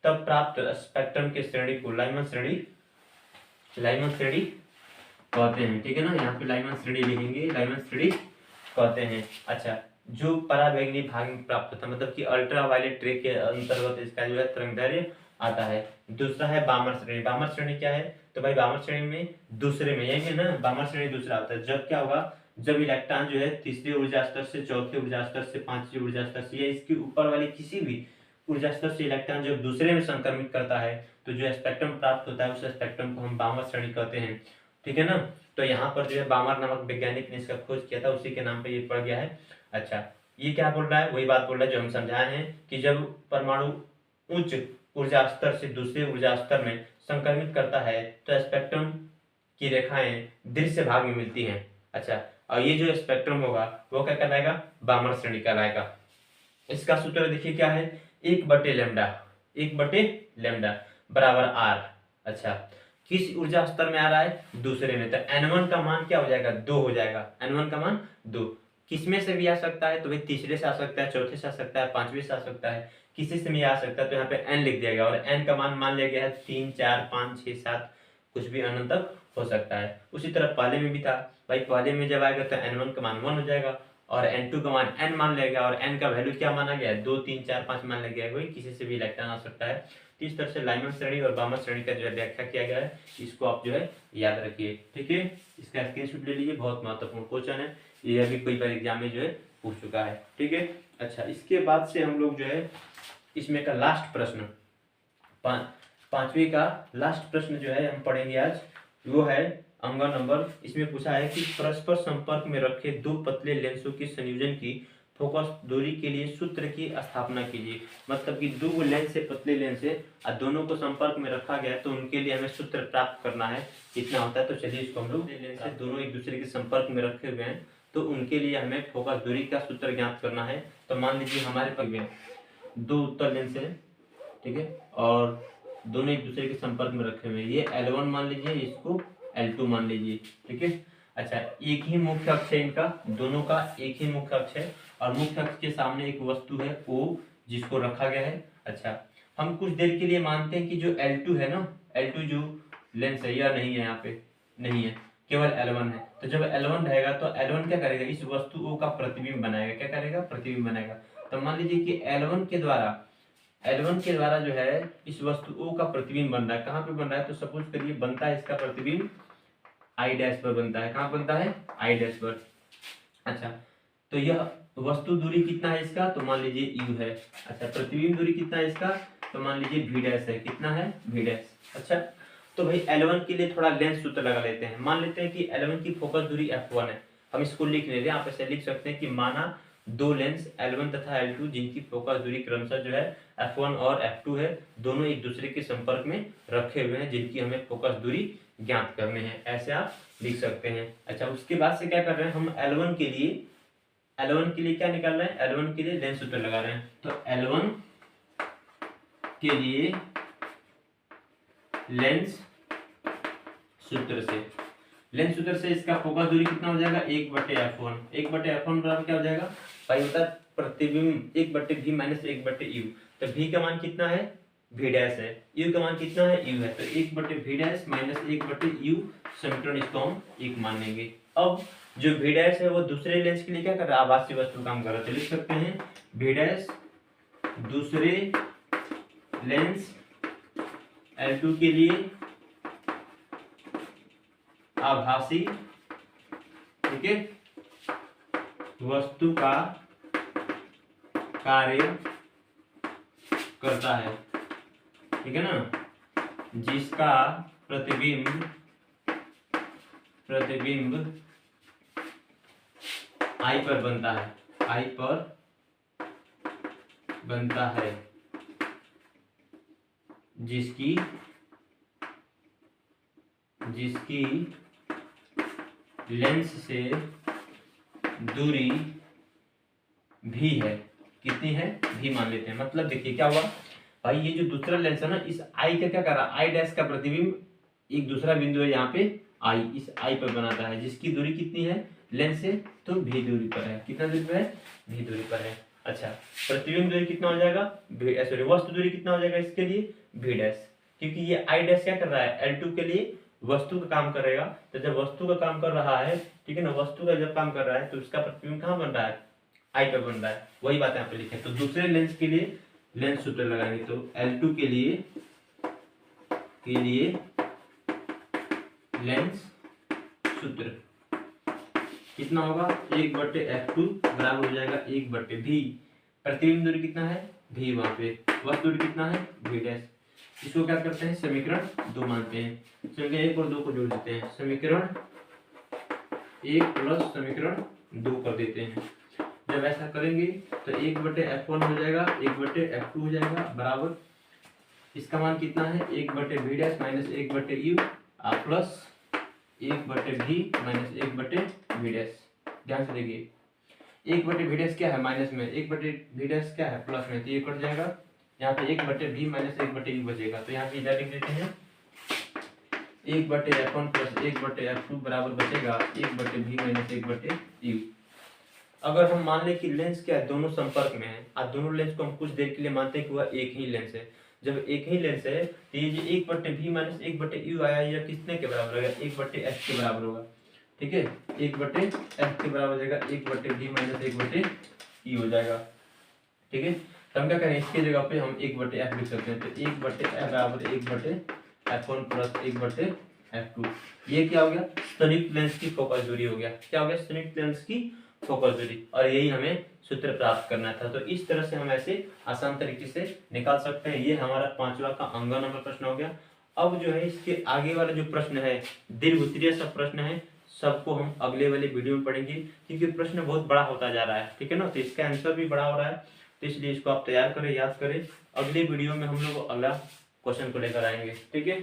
तब प्राप्त स्पेक्ट्रम के श्रेणी को लाइमन श्रेणी कहते हैं। ठीक है ना? यहाँ पे लाइमन श्रेणी लिखेंगे, लाइमन श्रेणी कहते हैं। अच्छा, जो पराबैंगनी भाग में प्राप्त होता है, मतलब कि अल्ट्रावायलेट रे के अंतर्गत इसका जो है तरंगदैर्घ्य आता है। दूसरा है बामर श्रेणी। बामर श्रेणी क्या है? तो भाई बामर श्रेणी में दूसरे में, यही है ना, बामर श्रेणी दूसरा होता है। जब क्या होगा, जब इलेक्ट्रॉन जो है तीसरे ऊर्जा स्तर से, चौथे ऊर्जा स्तर से, पांचवें ऊर्जा स्तर से या इसके ऊपर वाले किसी भी ऊर्जा स्तर से इलेक्ट्रॉन जब दूसरे में संक्रमित करता है, तो जो स्पेक्ट्रम प्राप्त होता है उस स्पेक्ट्रम को हम बामर श्रेणी कहते हैं। ठीक है ना? तो यहाँ पर जो है बामर नामक वैज्ञानिक ने इसका खोज किया था, उसी के नाम पे ये पड़ गया है। अच्छा, ये क्या बोल रहा है? वही बात बोल रहा है जो हम समझाए हैं कि जब परमाणु उच्च ऊर्जा स्तर से दूसरे ऊर्जा स्तर में संक्रमित करता है तो स्पेक्ट्रम की रेखाएं दृश्य भाग में मिलती हैं। अच्छा, और ये जो स्पेक्ट्रम होगा वो क्या कहलाएगा? बामर श्रेणी कहलाएगा। इसका सूत्र देखिए क्या है, 1/λ बराबर r। अच्छा, किस ऊर्जा स्तर में आ रहा है? दूसरे में, तो n1 का मान क्या हो जाएगा? 2 हो जाएगा। n1 का मान 2। किसमें से भी आ सकता है? तो भाई तीसरे से आ सकता है, चौथे से आ सकता है, पांचवे से आ सकता है, किसी से भी आ सकता है। तो यहाँ पे n लिख दिया गया, और n का मान लिया गया है 3, 4, 5, 6, 7, कुछ भी अनंत तक हो सकता है। उसी तरह पहले में भी था भाई, पहले में जब आएगा तो n1 का मान 1 हो जाएगा, और n2 का मान n मान लेगा, और n का वैल्यू क्या माना गया है? 2, 3, 4, 5 मान लिया गया है। वही किसी से भी इलेक्ट्रॉन आ सकता है। तो इस तरह से लाइमन श्रेणी और बामर श्रेणी का जो है व्याख्या किया गया है, इसको आप जो है याद रखिए। ठीक है, इसका स्क्रीनशॉट ले लीजिए, बहुत महत्वपूर्ण क्वेश्चन है ये, अभी कोई बार एग्जाम में जो है पूछ चुका है। ठीक है। अच्छा, इसके बाद से हम लोग जो है इसमें का लास्ट प्रश्न, पांचवी का लास्ट प्रश्न जो है हम पढ़ेंगे आज, वो है अंक नंबर, इसमें पूछा है कि परस्पर संपर्क में रखे दो पतले लेंसों के संयोजन की फोकस दूरी के लिए सूत्र की स्थापना कीजिए। मतलब कि दो लेंस से, पतले लेंस है और दोनों को संपर्क में रखा गया है, तो उनके लिए हमें सूत्र प्राप्त करना है। कितना होता है? तो चलिए इसको हम लोग, लेंस से दोनों एक दूसरे के संपर्क में रखे हुए हैं, तो उनके लिए हमें फोकस दूरी का सूत्र ज्ञात करना है। तो मान लीजिए हमारे पास में दो उत्तल लेंस है, ठीक है, और दोनों एक दूसरे के संपर्क में रखे हुए हैं। ये L1 मान लीजिए, इसको L2 मान लीजिए। ठीक है। अच्छा, एक ही मुख्य अक्ष है इनका, दोनों का एक ही मुख्य अक्ष है, और मुख्य अक्ष के सामने एक वस्तु है O, जिसको रखा गया है। अच्छा, हम कुछ देर के लिए मानते हैं कि जो L2 है ना, L2 जो लेंस है, या नहीं है, यहाँ पे नहीं है, केवल L1 है। तो जब L1 रहेगा तो L1 क्या करेगा? इस वस्तु O का प्रतिबिंब बनाएगा। क्या करेगा? प्रतिबिंब बनाएगा। तो मान लीजिए कि L1 के द्वारा जो है इस वस्तु O का प्रतिबिंब बन रहा है। कहाँ पे बन रहा है? तो सपोज करिए बनता है इसका प्रतिबिंब I डैश पर बनता है। कहाँ बनता है? I डैश पर। अच्छा, तो यह वस्तु दूरी कितना है इसका? तो मान लीजिए U है। अच्छा, प्रतिबिंब दूरी कितना है इसका? तो मान लीजिए V डैश है। कितना है? V dash. अच्छा, तो भाई L1 के लिए थोड़ा लेंस सूत्र लगा लेते हैं। मान लेते हैं कि L1 की फोकस दूरी F1 है। हम इसको लिख लेते हैं, आप ऐसे लिख सकते हैं कि माना दो लेंस L1 तथा L2 जिनकी फोकस दूरी क्रमशः जो है F1 और F2 है, दोनों एक दूसरे के संपर्क में रखे हुए हैं, जिनकी हमें फोकस दूरी ज्ञात करनी है। ऐसे आप लिख सकते हैं। अच्छा, उसके बाद से क्या कर रहे हैं हम? L1 के लिए क्या निकाल रहे हैं? L1 के लिए लेंस सूत्र लगा रहे हैं। तो L1 के लिए लेंस सूत्र से। लेंस सूत्र से इसका फोकस दूरी कितना हो जाएगा 1/f1। 1/f1 बराबर क्या हो जाएगा भाई होता है प्रतिबिंब 1/v माइनस 1/u। तो v का मान कितना है v डैश है, u का मान कितना है u है, तो 1/v डैश माइनस 1/u समीकरण इसको हम 1 मान लेंगे। अब जो v डैश है वो दूसरे लेंस के लिए क्या कर रहा है आभासी वस्तु काम कर रहा है, तो लिख सकते हैं v डैश दूसरे लेंस L2 के लिए आभासी, ठीक है, वस्तु का कार्य करता है, ठीक है ना, जिसका प्रतिबिंब I पर बनता है, I पर बनता है, जिसकी लेंस से दूरी भी है, कितनी है भी मान लेते हैं। मतलब देखिए क्या हुआ भाई, ये जो दूसरा लेंस है ना इस आई का क्या कर रहा है, आई डैश का प्रतिबिंब एक दूसरा बिंदु है यहाँ पे आई, इस आई पर बनाता है, जिसकी दूरी कितनी है लेंस से, तो भी दूरी पर है। कितना दूरी पर है भी दूरी पर है। अच्छा प्रतिबिंब दूरी कितना हो जाएगा सॉरी वस्तु दूरी कितना हो जाएगा इसके लिए भी डैश, क्योंकि ये आई डैश क्या कर रहा है L2 के लिए वस्तु का काम करेगा। तो जब वस्तु का काम कर रहा है, ठीक है ना, वस्तु का जब काम कर रहा है तो उसका प्रतिबिंब कहाँ बन रहा है आई पे बन रहा है, वही बात यहाँ पे लिखे। तो दूसरे लेंस के लिए लेंस सूत्र लगाएंगे, तो L2 के लिए लेंस सूत्र कितना होगा 1/f2 बराबर हो जाएगा 1/v। प्रतिबिंब दूरी कितना है v, वहां पे वस्तु दूरी कितना है v डैश। इसको क्या करते हैं समीकरण 2 मानते हैं, समीकरण 1 और 2 को जोड़ देते हैं, समीकरण 1 प्लस समीकरण 2 कर देते हैं। जब ऐसा करेंगे तो 1/f1 हो जाएगा 1/f2 हो जाएगा बराबर इसका मान कितना है 1/v dash minus 1/u plus 1/v minus 1/v dash. ध्यान से देखिए 1/v डैश क्या है माइनस में, 1/v डैश क्या है प्लस में, तो ये कट जाएगा, यहाँ पे 1/v माइनस 1/u बचेगा। तो यहाँ पे इधर लिख देते हैं 1/f1 प्लस 1/f2 बराबर बचेगा 1/v माइनस 1/u। अगर हम मान लें कि लेंस क्या है दोनों संपर्क में है, और दोनों लेंस को हम कुछ देर के लिए मानते हैं कि वह एक ही लेंस है। जब एक ही लेंस है तो ये जो 1/v माइनस 1/u आया यह कितने के बराबर होगा 1/f के बराबर होगा, ठीक है, 1/f के बराबर हो जाएगा 1/v माइनस 1/u हो जाएगा, ठीक है। तो हम क्या करें इसकी जगह पे हम 1/f लिख सकते हैं, तो 1/f बराबर 1/f1 प्लस 1/f2। ये क्या हो गया संयुक्त लेंस की फोकस दूरी हो गया, क्या हो गया संयुक्त लेंस की फोकस दूरी, और यही हमें सूत्र प्राप्त करना था। तो इस तरह से हम ऐसे आसान तरीके से निकाल सकते हैं। ये हमारा 5वां का अंग नंबर प्रश्न हो गया। अब जो है इसके आगे वाला जो प्रश्न है दीर्घ उत्तरीय सब प्रश्न है, सबको हम अगले वाले वीडियो में पढ़ेंगे, क्योंकि प्रश्न बहुत बड़ा होता जा रहा है, ठीक है ना, तो इसका आंसर भी बड़ा हो रहा है, तो इसलिए इसको आप तैयार करें, याद करें। अगले वीडियो में हम लोग अगला क्वेश्चन को लेकर आएंगे, ठीक है।